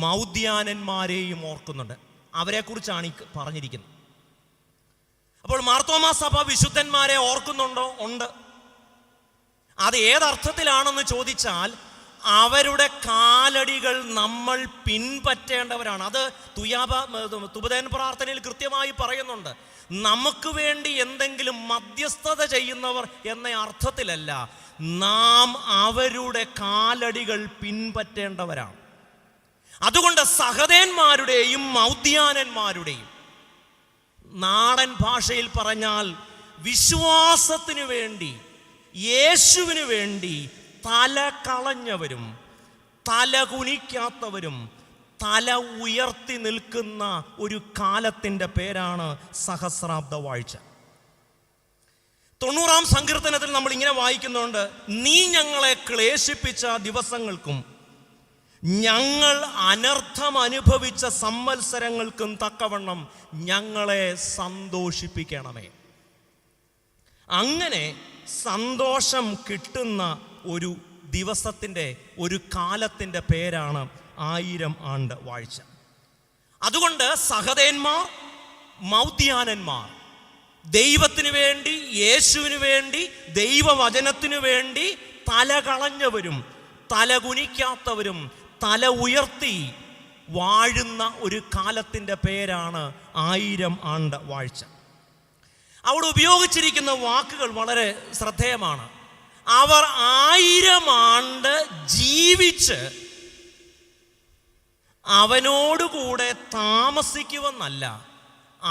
മൗദ്യാനന്മാരെയും ഓർക്കുന്നുണ്ട്. അവരെക്കുറിച്ചാണ് ഈ പറഞ്ഞിരിക്കുന്നത്. അപ്പോൾ മാർത്തോമാ സഭ വിശുദ്ധന്മാരെ ഓർക്കുന്നുണ്ടോ? ഉണ്ട്. അത് ഏതർത്ഥത്തിലാണെന്ന് ചോദിച്ചാൽ അവരുടെ കാലടികൾ നമ്മൾ പിൻപറ്റേണ്ടവരാണ്. അത് തുബദേൻ പ്രാർത്ഥനയിൽ കൃത്യമായി പറയുന്നുണ്ട്. നമുക്ക് വേണ്ടി എന്തെങ്കിലും മധ്യസ്ഥത ചെയ്യുന്നവർ എന്ന അർത്ഥത്തിലല്ല, നാം അവരുടെ കാലടികൾ പിൻപറ്റേണ്ടവരാണ്. അതുകൊണ്ട് സഹദേന്മാരുടെയും മൗദ്യാനന്മാരുടെയും, നാടൻ ഭാഷയിൽ പറഞ്ഞാൽ വിശ്വാസത്തിനു വേണ്ടി, യേശുവിനു വേണ്ടി തല കളഞ്ഞവരും തല കുനിക്കാത്തവരും തല ഉയർത്തി നിൽക്കുന്ന ഒരു കാലത്തിൻ്റെ പേരാണ് സഹസ്രാബ്ദ വാഴ്ച. 90-ാം സങ്കീർത്തനത്തിൽ നമ്മൾ ഇങ്ങനെ വായിക്കുന്നുണ്ട്: നീ ഞങ്ങളെ ക്ലേശിപ്പിച്ച ദിവസങ്ങൾക്കും ഞങ്ങൾ അനർത്ഥം അനുഭവിച്ച സംവത്സരങ്ങൾക്കും തക്കവണ്ണം ഞങ്ങളെ സന്തോഷിപ്പിക്കണമേ. അങ്ങനെ സന്തോഷം കിട്ടുന്ന ഒരു ദിവസത്തിൻ്റെ, ഒരു കാലത്തിൻ്റെ പേരാണ് 1000 ആണ്ട് വാഴ്ച. അതുകൊണ്ട് സഹദേന്മാർ, മൗദ്യാനന്മാർ, ദൈവത്തിനു വേണ്ടി, യേശുവിനു വേണ്ടി, ദൈവവചനത്തിനു വേണ്ടി തല കളഞ്ഞവരും തല കുനിക്കാത്തവരും തല ഉയർത്തി വാഴുന്ന ഒരു കാലത്തിൻ്റെ പേരാണ് 1000 ആണ്ട് വാഴ്ച. അവിടെ ഉപയോഗിച്ചിരിക്കുന്ന വാക്കുകൾ വളരെ ശ്രദ്ധേയമാണ്. അവർ 1000 ആണ്ട് ജീവിച്ച് അവനോടുകൂടെ താമസിക്കുമെന്നല്ല,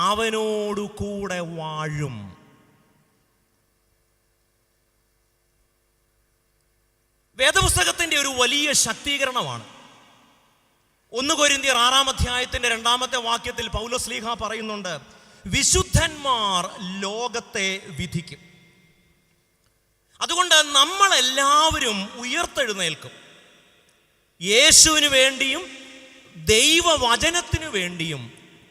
അവനോടുകൂടെ വാഴും. വേദപുസ്തകത്തിൻ്റെ ഒരു വലിയ ശക്തീകരണമാണ്. 1 കൊരിന്ത്യർ 6-ാം അധ്യായത്തിൻ്റെ 2-ാമത്തെ വാക്യത്തിൽ പൗലോസ് ശ്ലീഹ പറയുന്നുണ്ട്: വിശുദ്ധന്മാർ ലോകത്തെ വിധിക്കും. അതുകൊണ്ട് നമ്മളെല്ലാവരും ഉയർത്തെഴുന്നേൽക്കും. യേശുവിന് വേണ്ടിയും ദൈവവചനത്തിനു വേണ്ടിയും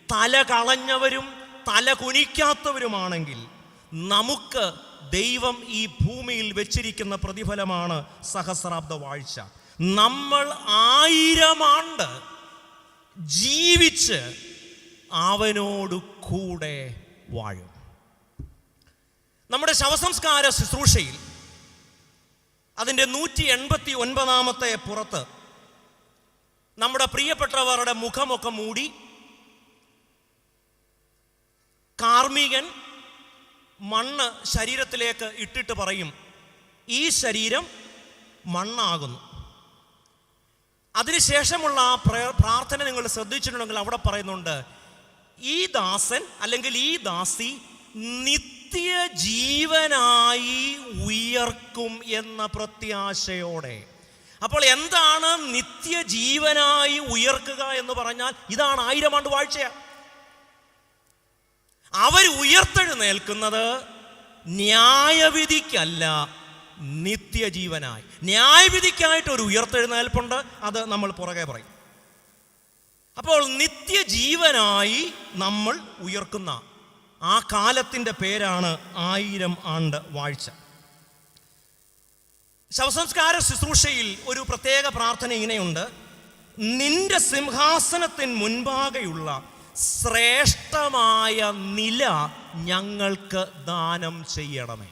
തല കളഞ്ഞവരും തല കുനിക്കാത്തവരുമാണെങ്കിൽ നമുക്ക് ദൈവം ഈ ഭൂമിയിൽ വെച്ചിരിക്കുന്ന പ്രതിഫലമാണ് സഹസ്രാബ്ദ വാഴ്ച. നമ്മൾ 1000 ആണ്ട് ജീവിച്ച് അവനോട് കൂടെ വാഴും. നമ്മുടെ ശവസംസ്കാര ശുശ്രൂഷയിൽ അതിൻ്റെ 189-ാമത്തെ പുറത്ത് നമ്മുടെ പ്രിയപ്പെട്ടവരുടെ മുഖമൊക്കെ മൂടി കാർമികൻ മണ്ണ് ശരീരത്തിലേക്ക് ഇട്ടിട്ട് പറയും: ഈ ശരീരം മണ്ണാകുന്നു. അതിനുശേഷമുള്ള ആ പ്രാർത്ഥന നിങ്ങൾ ശ്രദ്ധിച്ചിട്ടുണ്ടെങ്കിൽ അവിടെ പറയുന്നുണ്ട്, ഈ ദാസൻ അല്ലെങ്കിൽ ഈ ദാസി നിത്യജീവനായി ഉയർക്കും എന്ന പ്രത്യാശയോടെ. അപ്പോൾ എന്താണ് നിത്യജീവനായി ഉയർക്കുക എന്ന് പറഞ്ഞാൽ? ഇതാണ് 1000 ആണ്ട് വാഴ്ചയാണ്. അവർ ഉയർത്തെഴുന്നേൽക്കുന്നത് ന്യായവിധിക്കല്ല, നിത്യജീവനായി. ന്യായവിധിക്കായിട്ട് ഒരു ഉയർത്തെഴുന്നേൽപ്പുണ്ട്, അത് നമ്മൾ പുറകെ പറയും. അപ്പോൾ നിത്യജീവനായി നമ്മൾ ഉയർക്കുന്ന ആ കാലത്തിൻ്റെ പേരാണ് 1000 ആണ്ട് വാഴ്ച. ശവസംസ്കാര ശുശ്രൂഷയിൽ ഒരു പ്രത്യേക പ്രാർത്ഥന ഇങ്ങനെയുണ്ട്: നിന്റെ സിംഹാസനത്തിന് മുൻപാകെയുള്ള ശ്രേഷ്ഠമായ നില ഞങ്ങൾക്ക് ദാനം ചെയ്യണമേ.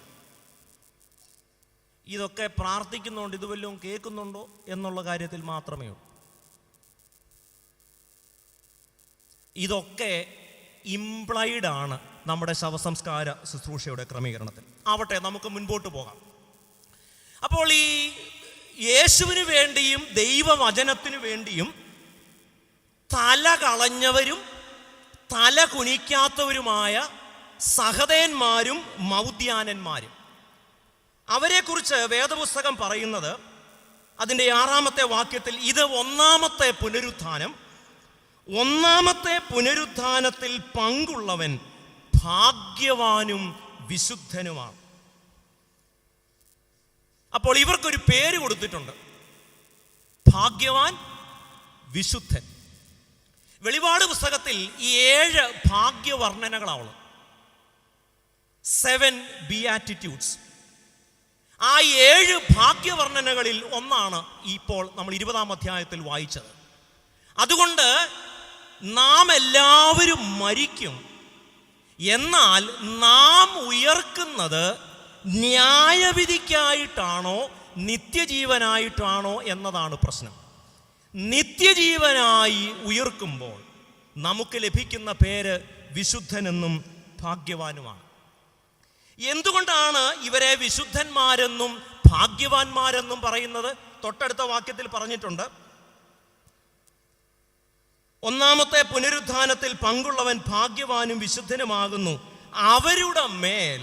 ഇതൊക്കെ പ്രാർത്ഥിക്കുന്നുണ്ട്, ഇത് വല്ലതും കേൾക്കുന്നുണ്ടോ എന്നുള്ള കാര്യത്തിൽ മാത്രമേ ഉള്ളൂ. ഇതൊക്കെ ഇംപ്ലൈഡ് ആണ് നമ്മുടെ ശവസംസ്കാര ശുശ്രൂഷയുടെ ക്രമീകരണത്തിൽ. ആവട്ടെ, നമുക്ക് മുൻപോട്ട് പോകാം. അപ്പോൾ ഈ യേശുവിന് വേണ്ടിയും ദൈവവചനത്തിനു വേണ്ടിയും തല കളഞ്ഞവരും തല കുനിക്കാത്തവരുമായ സഹദേന്മാരും മൗദ്യാനന്മാരും, അവരെക്കുറിച്ച് വേദപുസ്തകം പറയുന്നത് അതിൻ്റെ 6-ാമത്തെ വാക്യത്തിൽ, ഇത് ഒന്നാമത്തെ പുനരുത്ഥാനം, ഒന്നാമത്തെ പുനരുത്ഥാനത്തിൽ പങ്കുള്ളവൻ ഭാഗ്യവാനും വിശുദ്ധനുമാണ്. അപ്പോൾ ഇവർക്കൊരു പേര് കൊടുത്തിട്ടുണ്ട്, ഭാഗ്യവാൻ, വിശുദ്ധൻ. വെളിപാട് പുസ്തകത്തിൽ ഈ 7 ഭാഗ്യവർണ്ണനകളാണ്, 7 ബിയാറ്റിറ്റ്യൂഡ്സ്. ആ 7 ഭാഗ്യവർണ്ണനകളിൽ ഒന്നാണ് ഇപ്പോൾ നമ്മൾ 20-ാം അധ്യായത്തിൽ വായിച്ചത്. അതുകൊണ്ട് നാം എല്ലാവരും മരിക്കും, എന്നാൽ നാം ഉയർക്കുന്നത് ന്യായവിധിക്കായിട്ടാണോ നിത്യജീവനായിട്ടാണോ എന്നതാണ് പ്രശ്നം. നിത്യജീവനായി ഉയർക്കുമ്പോൾ നമുക്ക് ലഭിക്കുന്ന പേര് വിശുദ്ധനെന്നും ഭാഗ്യവാനുമാണ്. എന്തുകൊണ്ടാണ് ഇവരെ വിശുദ്ധന്മാരെന്നും ഭാഗ്യവാന്മാരെന്നും പറയുന്നത്? തൊട്ടടുത്ത വാക്യത്തിൽ പറഞ്ഞിട്ടുണ്ട്, ഒന്നാമത്തെ പുനരുത്ഥാനത്തിൽ പങ്കുള്ളവൻ ഭാഗ്യവാനും വിശുദ്ധനുമാകുന്നു, അവരുടെ മേൽ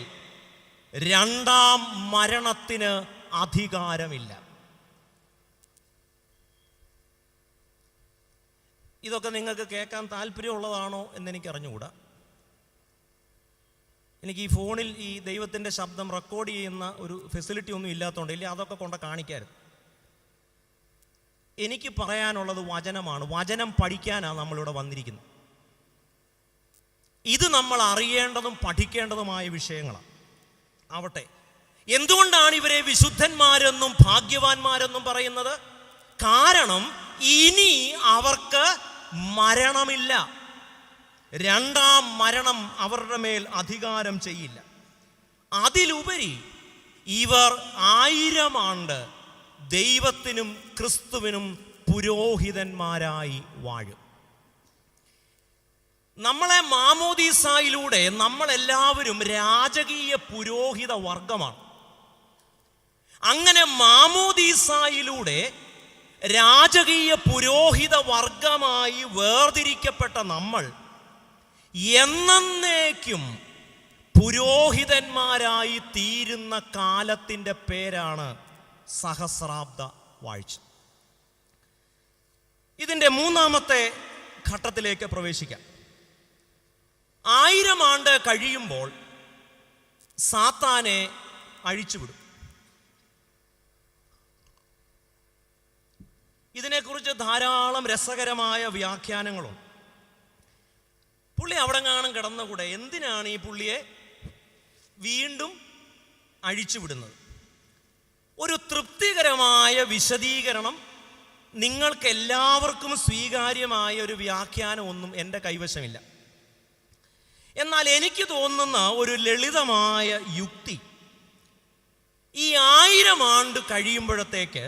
2ാം മരണത്തിന് അധികാരമില്ല. ഇതൊക്കെ നിങ്ങൾക്ക് കേൾക്കാൻ താല്പര്യമുള്ളതാണോ എന്നെനിക്ക് അറിഞ്ഞുകൂടാ. എനിക്ക് ഈ ഫോണിൽ ഈ ദൈവത്തിൻ്റെ ശബ്ദം റെക്കോർഡ് ചെയ്യുന്ന ഒരു ഫെസിലിറ്റി ഒന്നും ഇല്ലാത്തതുകൊണ്ട് ഇല്ല, അതൊക്കെ കൊണ്ട് കാണിക്കരുത്. എനിക്ക് പറയാനുള്ളത് വചനമാണ്. വചനം പഠിക്കാനാണ് നമ്മളിവിടെ വന്നിരിക്കുന്നത്. ഇത് നമ്മൾ അറിയേണ്ടതും പഠിക്കേണ്ടതുമായ വിഷയങ്ങളാണ്. ആവട്ടെ, എന്തുകൊണ്ടാണ് ഇവരെ വിശുദ്ധന്മാരെന്നും ഭാഗ്യവാന്മാരെന്നും പറയുന്നത്? കാരണം ഇനി അവർക്ക് മരണമില്ല. 2ാം മരണം അവരുടെ മേൽ അധികാരം ചെയ്യില്ല. അതിലുപരി ഇവർ 1000 ആണ്ട് ദൈവത്തിനും ക്രിസ്തുവിനും പുരോഹിതന്മാരായി വാഴും. നമ്മളെ മാമോദീസായിലൂടെ നമ്മളെല്ലാവരും രാജകീയ പുരോഹിത വർഗമാണ്. അങ്ങനെ മാമോദീസായിലൂടെ രാജകീയ പുരോഹിത വർഗമായി വേർതിരിക്കപ്പെട്ട നമ്മൾ എന്നേക്കും പുരോഹിതന്മാരായി തീരുന്ന കാലത്തിൻ്റെ പേരാണ് സഹസ്രാബ്ദ വാഴ്ച. ഇതിൻ്റെ 3-ാമത്തെ ഘട്ടത്തിലേക്ക് പ്രവേശിക്കാം. 1000 ആണ്ട് കഴിയുമ്പോൾ സാത്താനെ അഴിച്ചുവിടും. ഇതിനെക്കുറിച്ച് ധാരാളം രസകരമായ വ്യാഖ്യാനങ്ങളുണ്ട്. പുള്ളി അവിടെ കാണും കിടന്നുകൂടെ, എന്തിനാണ് ഈ പുള്ളിയെ വീണ്ടും അഴിച്ചുവിടുന്നത്? ഒരു തൃപ്തികരമായ വിശദീകരണം നിങ്ങൾക്ക് എല്ലാവർക്കും സ്വീകാര്യമായ ഒരു വ്യാഖ്യാനം ഒന്നും എൻ്റെ കൈവശമില്ല. എന്നാൽ എനിക്ക് തോന്നുന്ന ഒരു ലളിതമായ യുക്തി, ഈ 1000 ആണ്ട് കഴിയുമ്പോഴത്തേക്ക്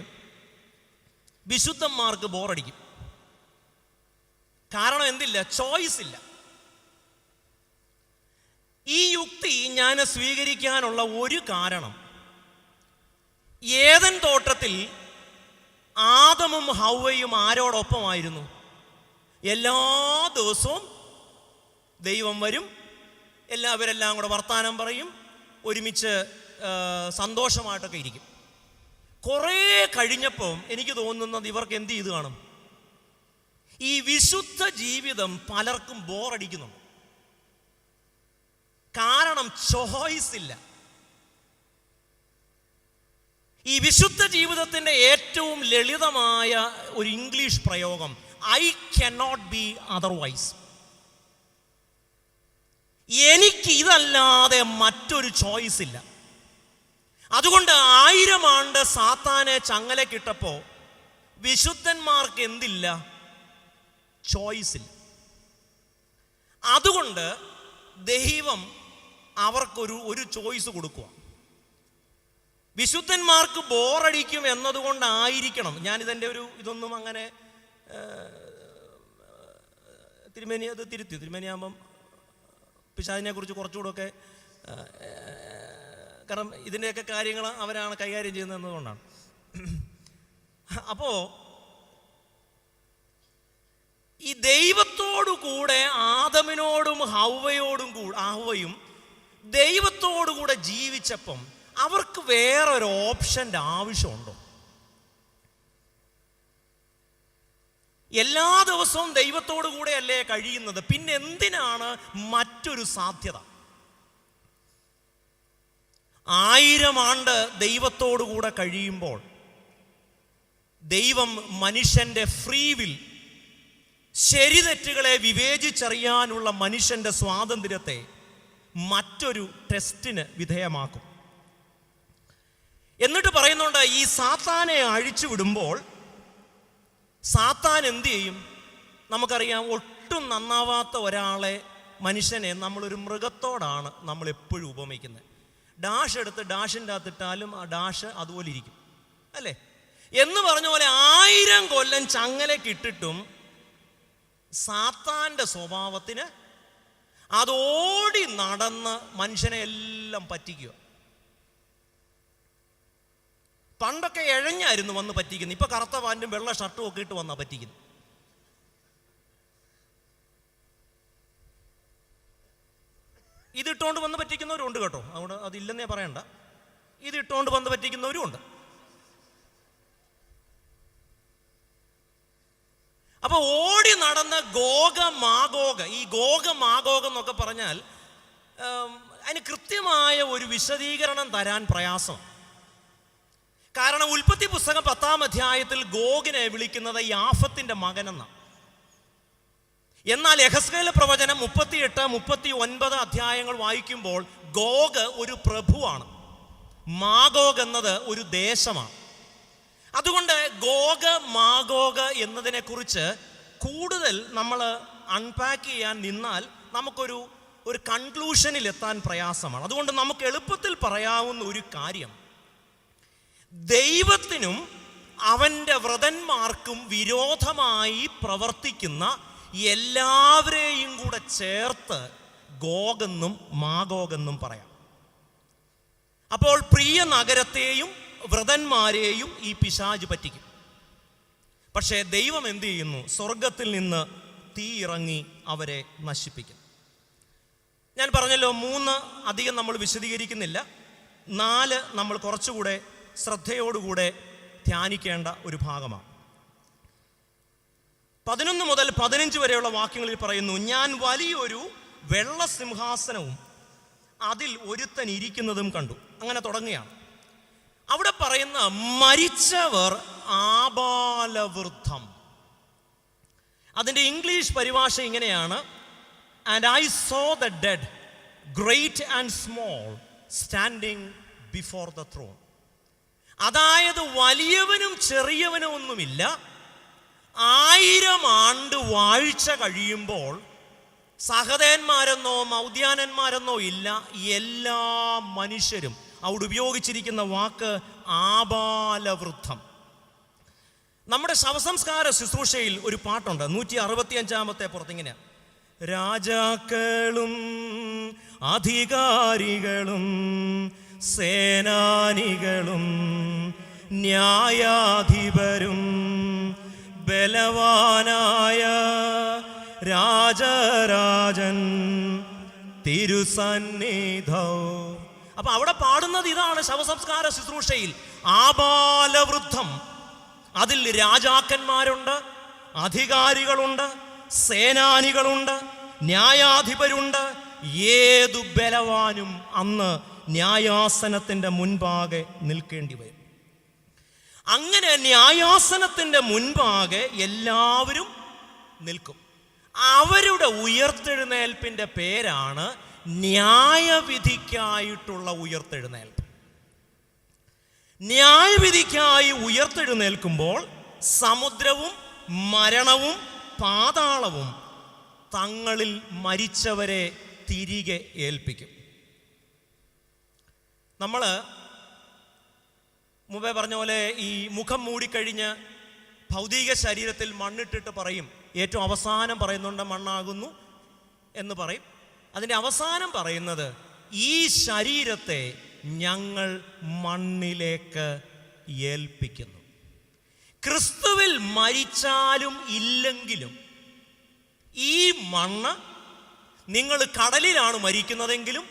വിശുദ്ധന്മാർക്ക് ബോറടിക്കും. കാരണം എന്തില്ല? ചോയ്സ് ഇല്ല. ഈ യുക്തി ഞാൻ സ്വീകരിക്കാനുള്ള ഒരു കാരണം, ഏദൻ തോട്ടത്തിൽ ആദമും ഹൗവയും ആരോടൊപ്പമായിരുന്നു? എല്ലാ ദിവസവും ദൈവം വരും, എല്ലാവരെല്ലാം കൂടെ വർത്താനം പറയും, ഒരുമിച്ച് സന്തോഷമായിട്ടൊക്കെ ഇരിക്കും. കുറേ കഴിഞ്ഞപ്പോൾ എനിക്ക് തോന്നുന്നത് ഇവർക്ക് എന്ത് ചെയ്ത് കാണും? ഈ വിശുദ്ധ ജീവിതം പലർക്കും ബോറടിക്കുന്നുണ്ട്. കാരണം ചോയ്സ് ഇല്ല. ഈ വിശുദ്ധ ജീവിതത്തിൻ്റെ ഏറ്റവും ലളിതമായ ഒരു ഇംഗ്ലീഷ് പ്രയോഗം, ഐ cannot ബി അതർവൈസ്. എനിക്ക് ഇതല്ലാതെ മറ്റൊരു ചോയ്സ് ഇല്ല. അതുകൊണ്ട് 1000 ആണ്ട് സാത്താനെ ചങ്ങലക്കിട്ടപ്പോൾ വിശുദ്ധന്മാർക്ക് എന്തില്ല? ചോയ്സ് ഇല്ല. അതുകൊണ്ട് ദൈവം അവർക്കൊരു ചോയ്സ് കൊടുക്കുക. വിശുദ്ധന്മാർക്ക് ബോറടിക്കും എന്നതുകൊണ്ടായിരിക്കണം, ഞാനിതെൻ്റെ ഇതൊന്നും അങ്ങനെ തിരുമേനി അത് തിരുത്തി, തിരുമേനിയാകുമ്പം പിശാചിനെ കുറിച്ച് കുറച്ചുകൂടെ ഒക്കെ, കാരണം ഇതിൻ്റെയൊക്കെ കാര്യങ്ങൾ അവരാണ് കൈകാര്യം ചെയ്യുന്നത് എന്നതുകൊണ്ടാണ്. അപ്പോൾ ഈ ദൈവത്തോടു കൂടെ ആദമിനോടും ഹൗവയും ദൈവത്തോടു കൂടെ ജീവിച്ചപ്പം അവർക്ക് വേറൊരു ഓപ്ഷൻ്റെ ആവശ്യമുണ്ടോ? എല്ലാ ദിവസവും ദൈവത്തോടു കൂടെ അല്ലേ കഴിയുന്നത്, പിന്നെ എന്തിനാണ് മറ്റൊരു സാധ്യത? 1000 ആണ്ട് ദൈവത്തോടു കൂടെ കഴിയുമ്പോൾ ദൈവം മനുഷ്യൻ്റെ ഫ്രീ വിൽ, ശരി തെറ്റുകളെ വിവേചിച്ചറിയാനുള്ള മനുഷ്യൻ്റെ സ്വാതന്ത്ര്യത്തെ മറ്റൊരു ടെസ്റ്റിന് വിധേയമാക്കും. എന്നിട്ട് പറയുന്നുണ്ട്, ഈ സാത്താനെ അഴിച്ചു വിടുമ്പോൾ സാത്താൻ എന്ത് ചെയ്യും? നമുക്കറിയാം, ഒട്ടും നന്നാവാത്ത ഒരാളെ, മനുഷ്യനെ നമ്മളൊരു മൃഗത്തോടാണ് നമ്മൾ എപ്പോഴും ഉപമിക്കുന്നത്. ഡാഷ് എടുത്ത് ഡാഷിൻ്റെ അകത്തിട്ടാലും ആ ഡാഷ് അതുപോലെ ഇരിക്കും, അല്ലേ? എന്ന് പറഞ്ഞ പോലെ 1000 കൊല്ലം ചങ്ങലക്കിട്ടിട്ടും സാത്താൻ്റെ സ്വഭാവത്തിന് അതോടി നടന്ന് മനുഷ്യനെ എല്ലാം പറ്റിക്കുക. പണ്ടൊക്കെ എഴഞ്ഞായിരുന്നു വന്ന് പറ്റിക്കുന്നത്, ഇപ്പൊ കറുത്ത പാൻറ്റും വെള്ള ഷർട്ടും ഒക്കെ ഇട്ട് വന്നാ പറ്റിക്കുന്നത്. ഇതിട്ടുകൊണ്ട് വന്ന് പറ്റിക്കുന്നവരും ഉണ്ട് കേട്ടോ, അതുകൊണ്ട് അതില്ലെന്നേ പറയണ്ട. ഇതിട്ടുകൊണ്ട് വന്ന് പറ്റിക്കുന്നവരും ഉണ്ട്. അപ്പൊ ഓടി നടന്ന് ഗോഗ മാഗോഗ് എന്നൊക്കെ പറഞ്ഞാൽ അതിന് കൃത്യമായ ഒരു വിശദീകരണം തരാൻ പ്രയാസം. കാരണം ഉൽപ്പത്തി പുസ്തകം 10-ാം അധ്യായത്തിൽ ഗോഗിനെ വിളിക്കുന്നത് യാഫത്തിന്റെ മകനെന്നാണ്. എന്നാൽ യെഹെസ്കേൽ പ്രവചനം 38, 39 അധ്യായങ്ങൾ വായിക്കുമ്പോൾ ഗോഗ് ഒരു പ്രഭുവാണ്, മാഗോഗ് എന്നത് ഒരു ദേശമാണ്. അതുകൊണ്ട് ഗോഗ് മാഗോഗ് എന്നതിനെ കുറിച്ച് കൂടുതൽ നമ്മൾ അൺപാക്ക് ചെയ്യാൻ നിന്നാൽ നമുക്കൊരു കൺക്ലൂഷനിൽ എത്താൻ പ്രയാസമാണ്. അതുകൊണ്ട് നമുക്ക് എളുപ്പത്തിൽ പറയാവുന്ന ഒരു കാര്യം, ദൈവത്തിനും അവൻ്റെ വ്രതന്മാർക്കും വിരോധമായി പ്രവർത്തിക്കുന്ന എല്ലാവരെയും കൂടെ ചേർത്ത് ഗോഗെന്നും മാഗോഗെന്നും പറയാം. അപ്പോൾ പ്രിയ നഗരത്തെയും വ്രതന്മാരെയും ഈ പിശാച് പറ്റിക്കും. പക്ഷേ ദൈവം എന്ത് ചെയ്യുന്നു? സ്വർഗത്തിൽ നിന്ന് തീ ഇറങ്ങി അവരെ നശിപ്പിക്കും. ഞാൻ പറഞ്ഞല്ലോ, 3 അധികം നമ്മൾ വിശദീകരിക്കുന്നില്ല, 4 നമ്മൾ കുറച്ചുകൂടെ ശ്രദ്ധയോടുകൂടെ ധ്യാനിക്കേണ്ട ഒരു ഭാഗമാണ്. 11 മുതൽ 15 വരെയുള്ള വാക്യങ്ങളിൽ പറയുന്നു, ഞാൻ വലിയൊരു വെള്ള സിംഹാസനവും അതിൽ ഒരുത്തൻ ഇരിക്കുന്നതും കണ്ടു. അങ്ങനെ തുടങ്ങുകയാണ്. അവിടെ പറയുന്ന മരിച്ചവർ ആബാലവൃദ്ധം, അതിൻ്റെ ഇംഗ്ലീഷ് പരിഭാഷ ഇങ്ങനെയാണ്, and I so the dead great and small standing before the thrown. അതായത് വലിയവനും ചെറിയവനും ഒന്നുമില്ല. 1000 ആണ്ട് വാഴ്ച കഴിയുമ്പോൾ സഹദേന്മാരെന്നോ മൗദ്യാനന്മാരെന്നോ ഇല്ല, എല്ലാ മനുഷ്യരും. അവിടെ ഉപയോഗിച്ചിരിക്കുന്ന വാക്ക് ആബാലവൃദ്ധം. നമ്മുടെ ശവസംസ്കാര ശുശ്രൂഷയിൽ ഒരു പാട്ടുണ്ട്, 165-ാമത്തെ പുറത്തിങ്ങനെ, രാജാക്കളും അധികാരികളും സേനാനികളും ന്യായാധിപരും ബലവാനായ രാജരാജൻ തിരുസന്നിധവും. അപ്പൊ അവിടെ പാടുന്നത് ഇതാണ്. ശവസംസ്കാര ശുശ്രൂഷയിൽ ആബാലവൃദ്ധം, അതിൽ രാജാക്കന്മാരുണ്ട്, അധികാരികളുണ്ട്, സേനാനികളുണ്ട്, ന്യായാധിപരുണ്ട്. ഏതു ബലവാനും അന്ന് ന്യായാസനത്തിൻ്റെ മുൻപാകെ നിൽക്കേണ്ടി വരും. അങ്ങനെ ന്യായാസനത്തിൻ്റെ മുൻപാകെ എല്ലാവരും നിൽക്കും. അവരുടെ ഉയർത്തെഴുന്നേൽപ്പിൻ്റെ പേരാണ് ന്യായവിധിക്കായിട്ടുള്ള ഉയർത്തെഴുന്നേൽപ്പ്. ന്യായവിധിക്കായി ഉയർത്തെഴുന്നേൽക്കുമ്പോൾ സമുദ്രവും മരണവും പാതാളവും തങ്ങളിൽ മരിച്ചവരെ തിരികെ ഏൽപ്പിക്കും. നമ്മൾ മുമ്പേ പറഞ്ഞ പോലെ ഈ മുഖം മൂടിക്കഴിഞ്ഞ് ഭൗതിക ശരീരത്തിൽ മണ്ണിട്ടിട്ട് പറയും, ഏറ്റവും അവസാനം പറയുന്നുണ്ട് മണ്ണാകുന്നു എന്ന് പറയും. അതിൻ്റെ അവസാനം പറയുന്നത് ഈ ശരീരത്തെ ഞങ്ങൾ മണ്ണിലേക്ക് ഏൽപ്പിക്കുന്നു. ക്രിസ്തുവിൽ മരിച്ചാലും ഇല്ലെങ്കിലും ഈ മണ്ണ്, നിങ്ങൾ കടലിലാണ് മരിക്കുന്നതെങ്കിലും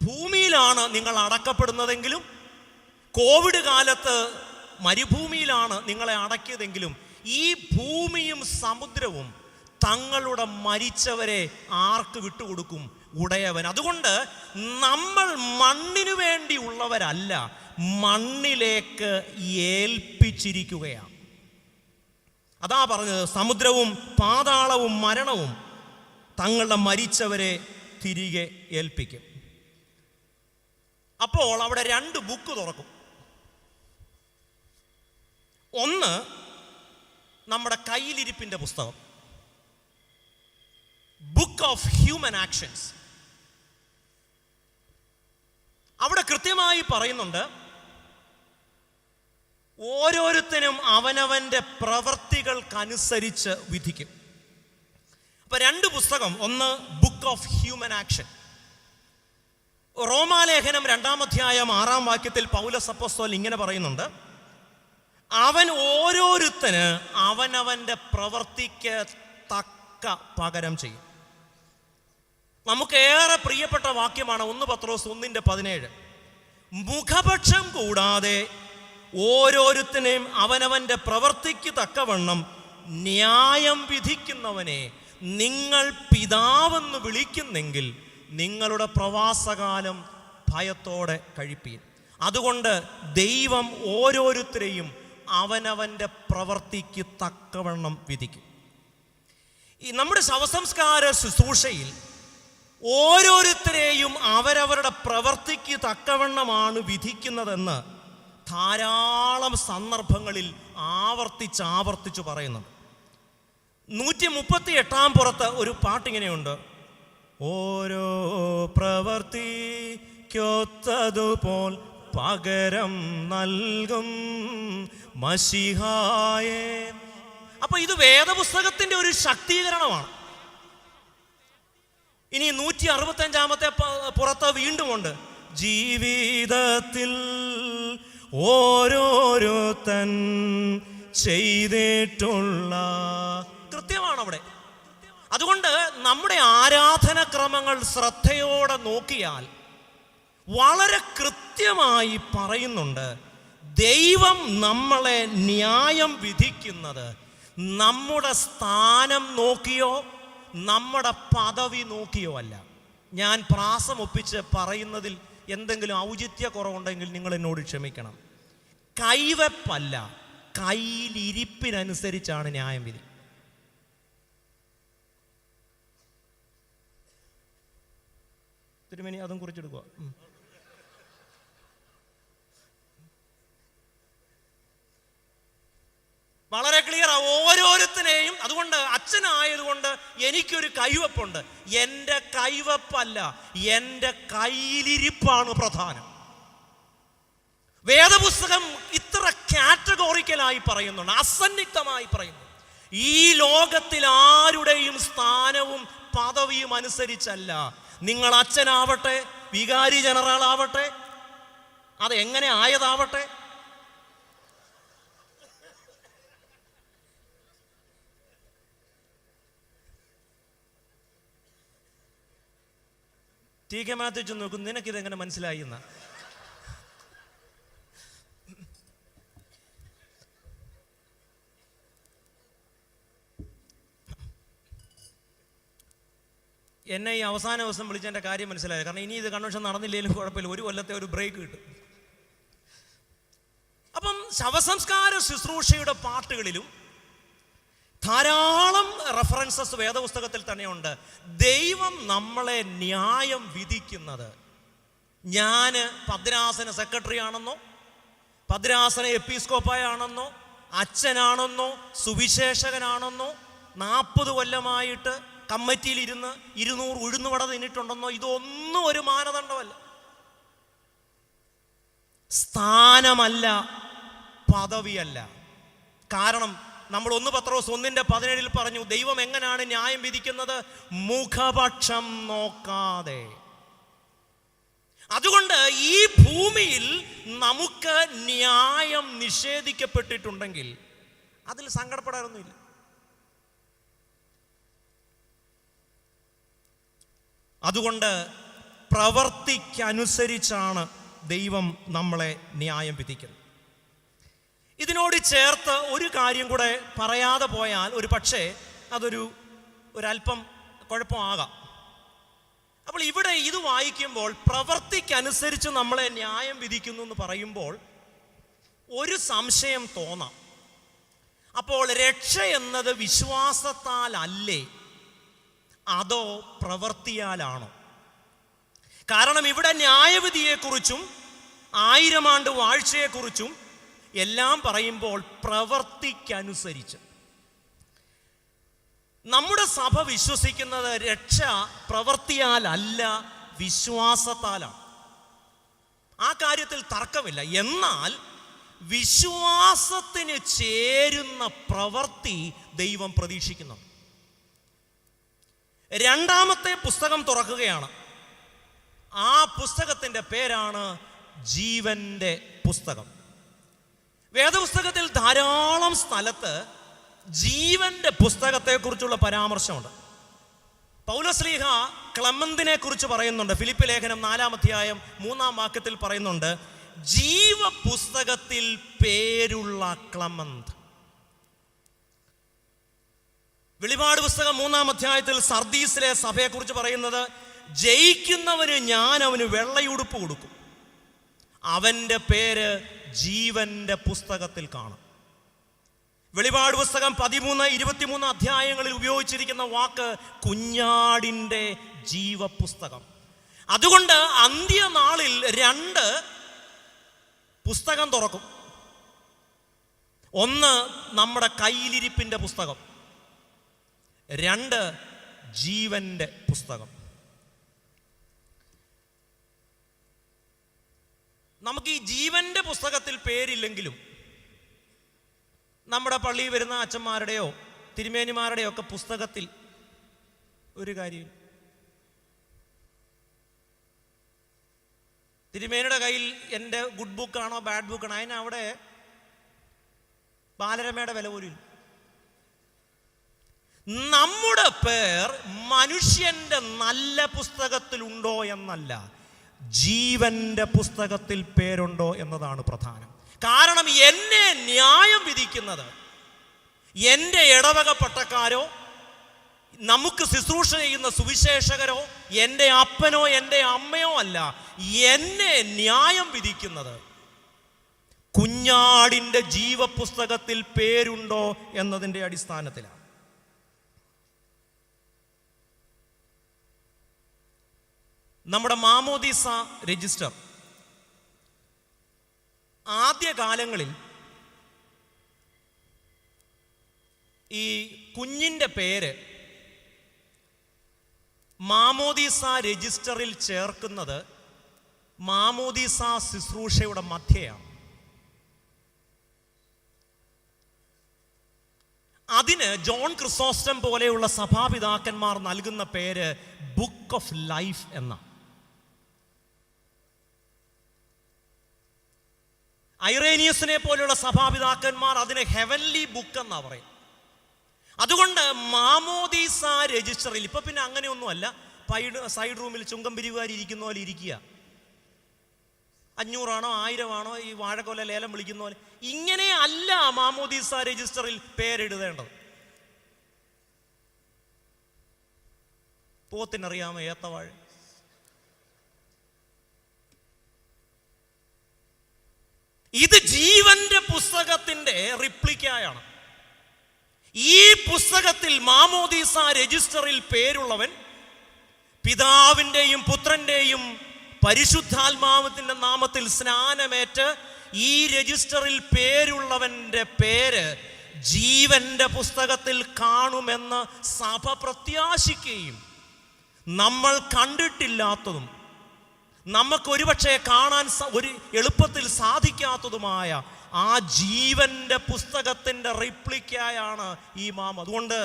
ഭൂമിയിലാണ് നിങ്ങൾ അടക്കപ്പെടുന്നതെങ്കിലും കോവിഡ് കാലത്ത് മരുഭൂമിയിലാണ് നിങ്ങളെ അടക്കിയതെങ്കിലും ഈ ഭൂമിയും സമുദ്രവും തങ്ങളുടെ മരിച്ചവരെ ആർക്ക് വിട്ടുകൊടുക്കും? ഉടയവൻ. അതുകൊണ്ട് നമ്മൾ മണ്ണിനു വേണ്ടി ഉള്ളവരല്ല, മണ്ണിലേക്ക് ഏൽപ്പിച്ചിരിക്കുകയാണ്. അതാ പറഞ്ഞത്, സമുദ്രവും പാതാളവും മരണവും തങ്ങളുടെ മരിച്ചവരെ തിരികെ ഏൽപ്പിക്കും. അപ്പോൾ അവിടെ രണ്ട് ബുക്ക് തുറക്കും. ഒന്ന് നമ്മുടെ കയ്യിലിരിപ്പിൻ്റെ പുസ്തകം, ബുക്ക് ഓഫ് ഹ്യൂമൻ ആക്ഷൻസ്. അവിടെ കൃത്യമായി പറയുന്നുണ്ട്, ഓരോരുത്തരും അവനവൻ്റെ പ്രവൃത്തികൾക്കനുസരിച്ച് വിധിക്കും. അപ്പൊ രണ്ട് പുസ്തകം, ഒന്ന് ബുക്ക് ഓഫ് ഹ്യൂമൻ ആക്ഷൻ. റോമാലേഖനം 2-ാം അധ്യായം 6-ാം വാക്യത്തിൽ പൗലോസ് അപ്പോസ്തലൻ ഇങ്ങനെ പറയുന്നുണ്ട്, അവൻ ഓരോരുത്തന് അവനവൻ്റെ പ്രവൃത്തിക്ക് തക്ക പകരം ചെയ്യും. നമുക്കേറെ പ്രിയപ്പെട്ട വാക്യമാണ് 1 പത്രോസ് 1:17. മുഖപക്ഷം കൂടാതെ ഓരോരുത്തനെയും അവനവൻ്റെ പ്രവൃത്തിക്ക് തക്കവണ്ണം ന്യായം വിധിക്കുന്നവനെ നിങ്ങൾ പിതാവെന്ന് വിളിക്കുന്നെങ്കിൽ നിങ്ങളുടെ പ്രവാസകാലം ഭയത്തോടെ കഴിപ്പീൻ. അതുകൊണ്ട് ദൈവം ഓരോരുത്തരെയും അവനവൻ്റെ പ്രവൃത്തിക്ക് തക്കവണ്ണം വിധിക്കും. ഈ നമ്മുടെ ശവസംസ്കാര ശുശ്രൂഷയിൽ ഓരോരുത്തരെയും അവരവരുടെ പ്രവൃത്തിക്ക് തക്കവണ്ണമാണ് വിധിക്കുന്നതെന്ന് ധാരാളം സന്ദർഭങ്ങളിൽ ആവർത്തിച്ച് പറയുന്നുണ്ട്. 138-ാം പുറത്ത് ഒരു പാട്ടിങ്ങനെയുണ്ട്, ഓരോ പ്രവൃത്തിക്കൊത്തതുപോൽ പകരം നൽകും മശിഹായേ. അപ്പൊ ഇത് വേദപുസ്തകത്തിന്റെ ഒരു ശക്തീകരണമാണ്. ഇനി 165-ാമത്തെ പുറത്ത് വീണ്ടുമുണ്ട്, ജീവിതത്തിൽ ഓരോരുത്തൻ ചെയ്തിട്ടുള്ള, കൃത്യമാണ് അവിടെ. അതുകൊണ്ട് നമ്മുടെ ആരാധനക്രമങ്ങൾ ശ്രദ്ധയോടെ നോക്കിയാൽ വളരെ കൃത്യമായി പറയുന്നുണ്ട്, ദൈവം നമ്മളെ ന്യായം വിധിക്കുന്നത് നമ്മുടെ സ്ഥാനം നോക്കിയോ നമ്മുടെ പദവി നോക്കിയോ അല്ല. ഞാൻ പ്രാസം ഒപ്പിച്ച് പറയുന്നതിൽ എന്തെങ്കിലും ഔചിത്യ കുറവുണ്ടെങ്കിൽ നിങ്ങൾ എന്നോട് ക്ഷമിക്കണം. കൈവെപ്പല്ല, കയ്യിലിരിപ്പിനനുസരിച്ചാണ് ന്യായം വിധി. തിരുമേനി അതും കുറിച്ചെടുക്കുക. വളരെ ക്ലിയറാ ഓരോരുത്തരെയും. അതുകൊണ്ട് അച്ഛനായതുകൊണ്ട് എനിക്കൊരു കൈവെപ്പുണ്ട്. എൻ്റെ കൈവെപ്പല്ല, എൻ്റെ കയ്യിലിരിപ്പാണ് പ്രധാനം. വേദപുസ്തകം ഇത്ര കാറ്റഗോറിക്കലായി പറയുന്നുണ്ട്, അസന്നിഗ്ധമായി പറയുന്നു. ഈ ലോകത്തിൽ ആരുടെയും സ്ഥാനവും പദവിയും അനുസരിച്ചല്ല. നിങ്ങൾ അച്ഛനാവട്ടെ, വികാരി ജനറൽ ആവട്ടെ, അത് എങ്ങനെ ആയതാവട്ടെ, ടി കെ മാത്യു നോക്കും, നിനക്കിതെങ്ങനെ മനസ്സിലായി എന്ന. എന്നെ ഈ അവസാന ദിവസം വിളിച്ചതിൻ്റെ കാര്യം മനസ്സിലായത്. കാരണം ഇനി ഇത് കൺവെൻഷൻ നടന്നില്ലെങ്കിലും കുഴപ്പമില്ല, ഒരു കൊല്ലത്തെ ഒരു ബ്രേക്ക് കിട്ടും. അപ്പം ശവസംസ്കാര ശുശ്രൂഷയുടെ പാട്ടുകളിലും ധാരാളം റെഫറൻസസ് വേദപുസ്തകത്തിൽ തന്നെയുണ്ട്. ദൈവം നമ്മളെ ന്യായം വിധിക്കുന്നത് ഞാൻ ഭദ്രാസന സെക്രട്ടറി ആണെന്നോ, ഭദ്രാസന എപ്പിസ്കോപ്പായാണെന്നോ, അച്ഛനാണെന്നോ, സുവിശേഷകനാണെന്നോ, 40 കൊല്ലമായിട്ട് കമ്മിറ്റിയിലിരുന്ന് 200 ഉഴുന്നുവട തിന്നിട്ടുണ്ടെന്നോ, ഇതൊന്നും ഒരു മാനദണ്ഡമല്ല. സ്ഥാനമല്ല, പദവിയല്ല. കാരണം നമ്മൾ 1 പത്രോസ് 1:17 പറഞ്ഞു, ദൈവം എങ്ങനെയാണ് ന്യായം വിധിക്കുന്നത്? മുഖപക്ഷം നോക്കാതെ. അതുകൊണ്ട് ഈ ഭൂമിയിൽ നമുക്ക് ന്യായം നിഷേധിക്കപ്പെട്ടിട്ടുണ്ടെങ്കിൽ അതിൽ സങ്കടപ്പെടാനൊന്നുമില്ല. അതുകൊണ്ട് പ്രവർത്തിക്കനുസരിച്ചാണ് ദൈവം നമ്മളെ ന്യായം വിധിക്കുന്നത്. ഇതിനോട് ചേർത്ത് ഒരു കാര്യം കൂടെ പറയാതെ പോയാൽ ഒരു പക്ഷേ ഒരല്പം കുഴപ്പമാകാം. അപ്പോൾ ഇവിടെ ഇത് വായിക്കുമ്പോൾ പ്രവർത്തിക്കനുസരിച്ച് നമ്മളെ ന്യായം വിധിക്കുന്നു എന്ന് പറയുമ്പോൾ ഒരു സംശയം തോന്നാം. അപ്പോൾ രക്ഷ എന്നത് വിശ്വാസത്താൽ അല്ലേ, അതോ പ്രവൃത്തിയാലാണോ? കാരണം ഇവിടെ ന്യായവിധിയെക്കുറിച്ചും 1000 ആണ്ട് വാഴ്ചയെക്കുറിച്ചും എല്ലാം പറയുമ്പോൾ പ്രവൃത്തിക്കനുസരിച്ച്. നമ്മുടെ സഭ വിശ്വസിക്കുന്നത് രക്ഷ പ്രവൃത്തിയാലല്ല, വിശ്വാസത്താലാണ്. ആ കാര്യത്തിൽ തർക്കമില്ല. എന്നാൽ വിശ്വാസത്തിന് ചേരുന്ന പ്രവൃത്തി ദൈവം പ്രതീക്ഷിക്കുന്നു. 2-ാമത്തെ പുസ്തകം തുറക്കുകയാണ്. ആ പുസ്തകത്തിൻ്റെ പേരാണ് ജീവന്റെ പുസ്തകം. വേദപുസ്തകത്തിൽ ധാരാളം സ്ഥലത്ത് ജീവന്റെ പുസ്തകത്തെക്കുറിച്ചുള്ള പരാമർശമുണ്ട്. പൗലോസ്ലീഹ ക്ലെമന്തിനെ കുറിച്ച് പറയുന്നുണ്ട്. ഫിലിപ്പി ലേഖനം 4-ാം അധ്യായം 3-ാം വാക്യത്തിൽ പറയുന്നുണ്ട്, ജീവപുസ്തകത്തിൽ പേരുള്ള ക്ലെമന്ത്. വെളിപാട് പുസ്തകം 3-ാം അധ്യായത്തിൽ സർദീസിലെ സഭയെക്കുറിച്ച് പറയുന്നത്, ജയിക്കുന്നവന് ഞാൻ അവന് വെള്ളയുടുപ്പ് കൊടുക്കും, അവൻ്റെ പേര് ജീവന്റെ പുസ്തകത്തിൽ കാണും. വെളിപാട് പുസ്തകം 13, 23 അധ്യായങ്ങളിൽ ഉപയോഗിച്ചിരിക്കുന്ന വാക്ക് കുഞ്ഞാടിൻ്റെ ജീവപുസ്തകം. അതുകൊണ്ട് അന്ത്യനാളിൽ 2 പുസ്തകം തുറക്കും. ഒന്ന് നമ്മുടെ കയ്യിലിരിപ്പിൻ്റെ പുസ്തകം, 2 ജീവന്റെ പുസ്തകം. നമുക്ക് ഈ ജീവന്റെ പുസ്തകത്തിൽ പേരില്ലെങ്കിലും നമ്മുടെ പള്ളിയിൽ വരുന്ന അച്ഛന്മാരുടെയോ തിരുമേനിമാരുടെയോ ഒക്കെ പുസ്തകത്തിൽ ഒരു കാര്യം, തിരുമേനിയുടെ കയ്യിൽ എൻ്റെ ഗുഡ് ബുക്കാണോ ബാഡ് ബുക്കാണോ, അതിന് അവിടെ ബാലരമയുടെ വില പോലും. നമ്മുടെ പേർ മനുഷ്യന്റെ നല്ല പുസ്തകത്തിലുണ്ടോ എന്നല്ല, ജീവന്റെ പുസ്തകത്തിൽ പേരുണ്ടോ എന്നതാണ് പ്രധാനം. കാരണം എന്നെ ന്യായം വിധിക്കുന്നത് എൻ്റെ ഇടവക പട്ടക്കാരോ, നമുക്ക് ശുശ്രൂഷ ചെയ്യുന്ന സുവിശേഷകരോ, എൻ്റെ അപ്പനോ എൻ്റെ അമ്മയോ അല്ല. എന്നെ ന്യായം വിധിക്കുന്നത് കുഞ്ഞാടിൻ്റെ ജീവപുസ്തകത്തിൽ പേരുണ്ടോ എന്നതിൻ്റെ അടിസ്ഥാനത്തിലാണ്. നമ്മുടെ മാമോദീസ രജിസ്റ്റർ ആദ്യകാലങ്ങളിൽ ഈ കുഞ്ഞിൻ്റെ പേര് മാമോദീസ രജിസ്റ്ററിൽ ചേർക്കുന്നത് മാമോദീസ ശുശ്രൂഷയുടെ മധ്യയാണ്. അതിന് ജോൺ ക്രിസോസ്റ്റം പോലെയുള്ള സഭാപിതാക്കന്മാർ നൽകുന്ന പേര് ബുക്ക് ഓഫ് ലൈഫ് എന്ന. ഐറേനിയസിനെ പോലെയുള്ള സഭാപിതാക്കന്മാർ അതിന് ഹെവൻലി ബുക്ക് എന്നാ പറയും. അതുകൊണ്ട് മാമോദീസ രജിസ്റ്ററിൽ ഇപ്പൊ പിന്നെ അങ്ങനെയൊന്നുമല്ല, സൈഡ് റൂമിൽ ചുങ്കം പിരിവുകാരി ഇരിക്കുന്ന പോലെ ഇരിക്കുക. 500 ആണോ 1000 ആണോ ഈ വാഴക്കൊല ലേലം വിളിക്കുന്ന പോലെ. ഇങ്ങനെ അല്ല മാമോദീസ രജിസ്റ്ററിൽ പേരെഴുതേണ്ടത്. പോത്തിനറിയാമോ ഏത്തവാഴ? ഇത് ജീവന്റെ പുസ്തകത്തിന്റെ റിപ്ലിക്കായാണ്. ഈ പുസ്തകത്തിൽ മാമോദീസ രജിസ്റ്ററിൽ പേരുള്ളവൻ പിതാവിൻ്റെയും പുത്രൻ്റെയും പരിശുദ്ധാത്മാവിൻ്റെ നാമത്തിൽ സ്നാനമേറ്റ് ഈ രജിസ്റ്ററിൽ പേരുള്ളവൻ്റെ പേര് ജീവന്റെ പുസ്തകത്തിൽ കാണുമെന്ന് സഭ പ്രത്യാശിക്കുകയും നമ്മൾ കണ്ടിട്ടില്ലാത്തതും നമുക്ക് ഒരുപക്ഷെ കാണാൻ ഒരു എളുപ്പത്തിൽ സാധിക്കാത്തതുമായ ആ ജീവന്റെ പുസ്തകത്തിൻ്റെ റിപ്ലിക്കായാണ് ഈ അതുകൊണ്ട്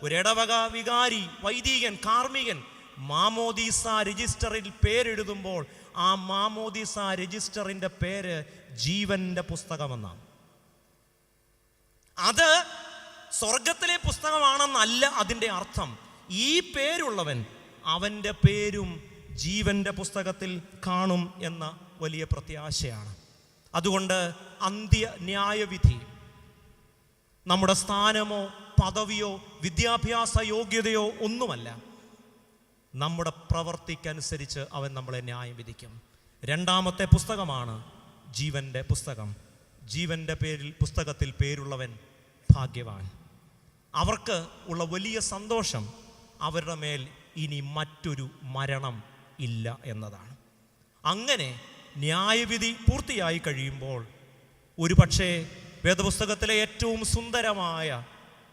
ഒരു ഇടവക വികാരി, വൈദികൻ, കാർമ്മികൻ മാമോദീസ രജിസ്റ്ററിൽ പേരെഴുതുമ്പോൾ ആ മാമോദീസ രജിസ്റ്ററിൻ്റെ പേര് ജീവന്റെ പുസ്തകമെന്നാണ്. അത് സ്വർഗത്തിലെ പുസ്തകമാണെന്നല്ല അതിൻ്റെ അർത്ഥം. ഈ പേരുള്ളവൻ അവൻ്റെ പേരും ജീവന്റെ പുസ്തകത്തിൽ കാണും എന്ന വലിയ പ്രത്യാശയാണ്. അതുകൊണ്ട് അന്ത്യ ന്യായവിധി നമ്മുടെ സ്ഥാനമോ പദവിയോ വിദ്യാഭ്യാസ യോഗ്യതയോ ഒന്നുമല്ല. നമ്മുടെ പ്രവർത്തിക്കനുസരിച്ച് അവൻ നമ്മളെ ന്യായം വിധിക്കും. രണ്ടാമത്തെ പുസ്തകമാണ് ജീവന്റെ പുസ്തകം. ജീവന്റെ പുസ്തകത്തിൽ പേരുള്ളവൻ ഭാഗ്യവാൻ. അവർക്ക് ഉള്ള വലിയ സന്തോഷം അവരുടെ മേൽ ഇനി മറ്റൊരു മരണം ഇല്ല എന്നതാണ്. അങ്ങനെ ന്യായവിധി പൂർത്തിയായി കഴിയുമ്പോൾ ഒരു പക്ഷേ വേദപുസ്തകത്തിലെ ഏറ്റവും സുന്ദരമായ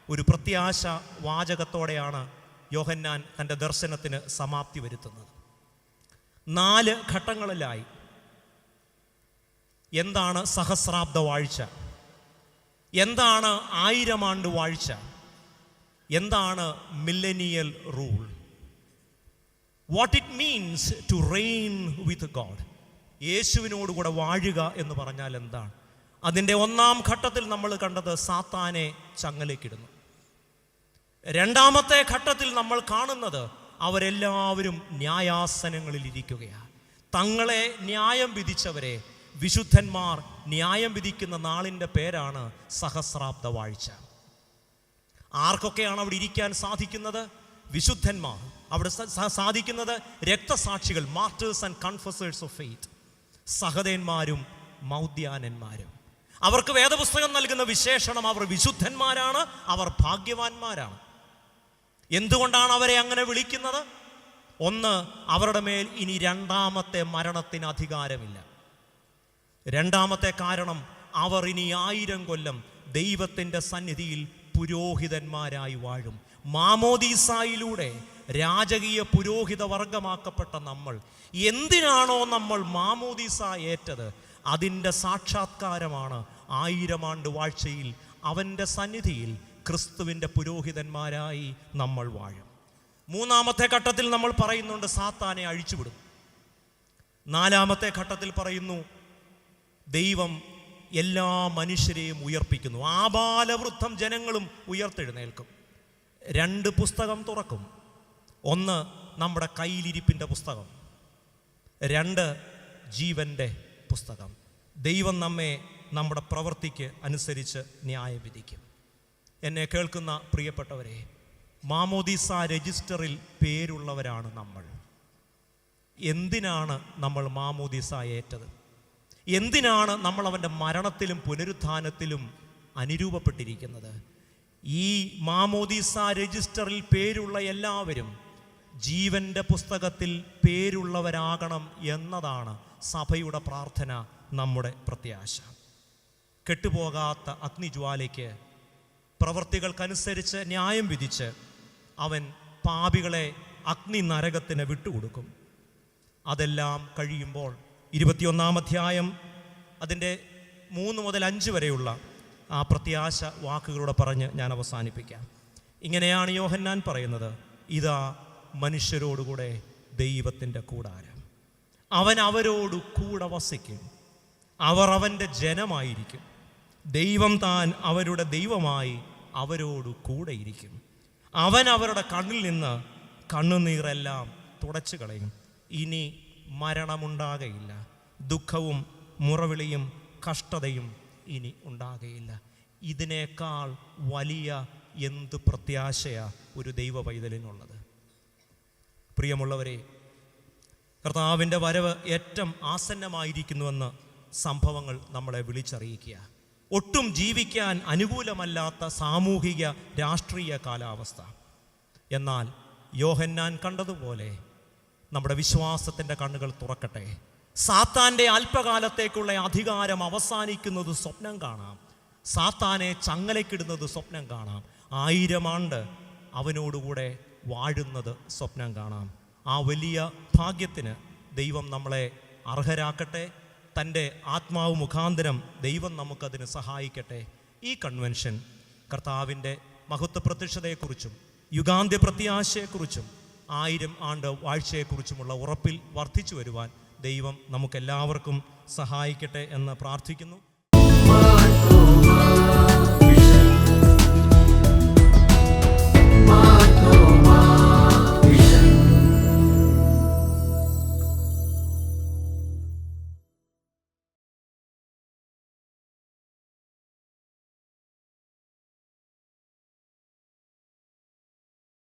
ഒരു പ്രത്യാശ വാചകത്തോടെയാണ് യോഹന്നാൻ തൻ്റെ ദർശനത്തിന് സമാപ്തി വരുത്തുന്നത്. 4 ഘട്ടങ്ങളിലായി എന്താണ് സഹസ്രാബ്ദ വാഴ്ച, എന്താണ് 1000 ആണ്ട് വാഴ്ച, എന്താണ് millennial rule, what it means to reign with God. യേശുവിനോടുകൂടെ വാഴുക എന്ന് പറഞ്ഞാൽ എന്താണ്? അതിൻ്റെ 1-ാം ഘട്ടത്തിൽ നമ്മൾ കണ്ടത് സാത്താനെ ചങ്ങലേക്കിടുന്നു. 2-ാമത്തെ ഘട്ടത്തിൽ നമ്മൾ കാണുന്നത് അവരെല്ലാവരും ന്യായാസനങ്ങളിൽ ഇരിക്കുകയാണ്. തങ്ങളെ ന്യായം വിധിച്ചവരെ വിശുദ്ധന്മാർ ന്യായം വിധിക്കുന്ന നാളിൻ്റെ പേരാണ് സഹസ്രാബ്ദ വാഴ്ച. ആർക്കൊക്കെയാണ് അവിടെ ഇരിക്കാൻ സാധിക്കുന്നത്? വിശുദ്ധന്മാർ. അവിടെ സാധിക്കുന്നത് രക്തസാക്ഷികൾ, മാർട്ടേഴ്സ് ആൻഡ് കൺഫസേഴ്സ് ഓഫ് ഫെയ്ത്ത്, സഹദേന്മാരും മൗദ്യാനന്മാരും. അവർക്ക് വേദപുസ്തകം നൽകുന്ന വിശേഷണം അവർ വിശുദ്ധന്മാരാണ്, അവർ ഭാഗ്യവാന്മാരാണ്. എന്തുകൊണ്ടാണ് അവരെ അങ്ങനെ വിളിക്കുന്നത്? ഒന്ന്, അവരുടെ മേൽ ഇനി 2-ാമത്തെ മരണത്തിന് അധികാരമില്ല. 2-ാമത്തെ കാരണം, അവർ ഇനി 1000 കൊല്ലം ദൈവത്തിൻ്റെ സന്നിധിയിൽ പുരോഹിതന്മാരായി വാഴും. മാമോദീസായിലൂടെ രാജകീയ പുരോഹിത വർഗമാക്കപ്പെട്ട നമ്മൾ എന്തിനാണോ നമ്മൾ മാമോദീസ ഏറ്റത്, അതിൻ്റെ സാക്ഷാത്കാരമാണ് 1000 ആണ്ട് വാഴ്ചയിൽ അവൻ്റെ സന്നിധിയിൽ ക്രിസ്തുവിൻ്റെ പുരോഹിതന്മാരായി നമ്മൾ വാഴും. 3-ാമത്തെ ഘട്ടത്തിൽ നമ്മൾ പറയുന്നുണ്ട് സാത്താനെ അഴിച്ചുവിടും. 4-ാമത്തെ ഘട്ടത്തിൽ പറയുന്നു ദൈവം എല്ലാ മനുഷ്യരെയും ഉയർപ്പിക്കുന്നു. ആബാലവൃദ്ധം ജനങ്ങളും ഉയർത്തെഴുന്നേൽക്കും. 2 പുസ്തകം തുറക്കും. 1 നമ്മുടെ കയ്യിലിരിപ്പിൻ്റെ പുസ്തകം, 2 ജീവൻ്റെ പുസ്തകം. ദൈവം നമ്മെ നമ്മുടെ പ്രവൃത്തിക്ക് അനുസരിച്ച് ന്യായം വിധിക്കും. എന്നെ കേൾക്കുന്ന പ്രിയപ്പെട്ടവരെ, മാമോദീസ രജിസ്റ്ററിൽ പേരുള്ളവരാണ് നമ്മൾ. എന്തിനാണ് നമ്മൾ മാമോദീസ ഏറ്റത്? എന്തിനാണ് നമ്മൾ അവൻ്റെ മരണത്തിലും പുനരുത്ഥാനത്തിലും അനുരൂപപ്പെട്ടിരിക്കുന്നത്? ഈ മാമോദീസ രജിസ്റ്ററിൽ പേരുള്ള എല്ലാവരും ജീവന്റെ പുസ്തകത്തിൽ പേരുള്ളവരാകണം എന്നതാണ് സഭയുടെ പ്രാർത്ഥന, നമ്മുടെ പ്രത്യാശ. കെട്ടുപോകാത്ത അഗ്നിജ്വാലയ്ക്ക് പ്രവൃത്തികൾക്കനുസരിച്ച് ന്യായം വിധിച്ച് അവൻ പാപികളെ അഗ്നി നരകത്തിന് വിട്ടുകൊടുക്കും. അതെല്ലാം കഴിയുമ്പോൾ 21-ാം അധ്യായം അതിൻ്റെ 3 മുതൽ 5 വരെയുള്ള ആ പ്രത്യാശ വാക്കുകളോടെ പറഞ്ഞ് ഞാൻ അവസാനിപ്പിക്കാം. ഇങ്ങനെയാണ് യോഹന്നാൻ പറയുന്നത്: ഇതാ മനുഷ്യരോടുകൂടെ ദൈവത്തിൻ്റെ കൂടാരം, അവൻ അവരോട് കൂടെ വസിക്കും, അവർ അവൻ്റെ ജനമായിരിക്കും, ദൈവം താൻ അവരുടെ ദൈവമായി അവരോട് കൂടെ ഇരിക്കും. അവൻ അവരുടെ കണ്ണിൽ നിന്ന് കണ്ണുനീരെല്ലാം തുടച്ചു കളയും. ഇനി മരണമുണ്ടാകയില്ല, ദുഃഖവും മുറവിളിയും കഷ്ടതയും ഇനി ഉണ്ടാകയില്ല. ഇതിനേക്കാൾ വലിയ എന്ത് പ്രത്യാശയാ ഒരു ദൈവ പൈതലിനുള്ളത്? പ്രിയമുള്ളവരെ, കർത്താവിൻ്റെ വരവ് ഏറ്റവും ആസന്നമായിരിക്കുന്നുവെന്ന് സംഭവങ്ങൾ നമ്മളെ വിളിച്ചറിയിക്കുക. ഒട്ടും ജീവിക്കാൻ അനുകൂലമല്ലാത്ത സാമൂഹിക രാഷ്ട്രീയ കാലാവസ്ഥ. എന്നാൽ യോഹന്നാൻ കണ്ടതുപോലെ നമ്മുടെ വിശ്വാസത്തിൻ്റെ കണ്ണുകൾ തുറക്കട്ടെ. സാത്താൻ്റെ അല്പകാലത്തേക്കുള്ള അധികാരം അവസാനിക്കുന്നത് സ്വപ്നം കാണാം. സാത്താനെ ചങ്ങലക്കിടുന്നത് സ്വപ്നം കാണാം. 1000 ആണ്ട് അവനോടുകൂടെ വാഴുന്നത് സ്വപ്നം കാണാം. ആ വലിയ ഭാഗ്യത്തിന് ദൈവം നമ്മളെ അർഹരാക്കട്ടെ. തൻ്റെ ആത്മാവ് മുഖാന്തരം ദൈവം നമുക്കതിന് സഹായിക്കട്ടെ. ഈ കൺവെൻഷൻ കർത്താവിൻ്റെ മഹത്വ പ്രത്യക്ഷതയെക്കുറിച്ചും യുഗാന്ത്യ പ്രത്യാശയെക്കുറിച്ചും 1000 ആണ്ട് വാഴ്ചയെക്കുറിച്ചുമുള്ള ഉറപ്പിൽ വർദ്ധിച്ചു വരുവാൻ ദൈവം നമുക്കെല്ലാവർക്കും സഹായിക്കട്ടെ എന്ന് പ്രാർത്ഥിക്കുന്നു.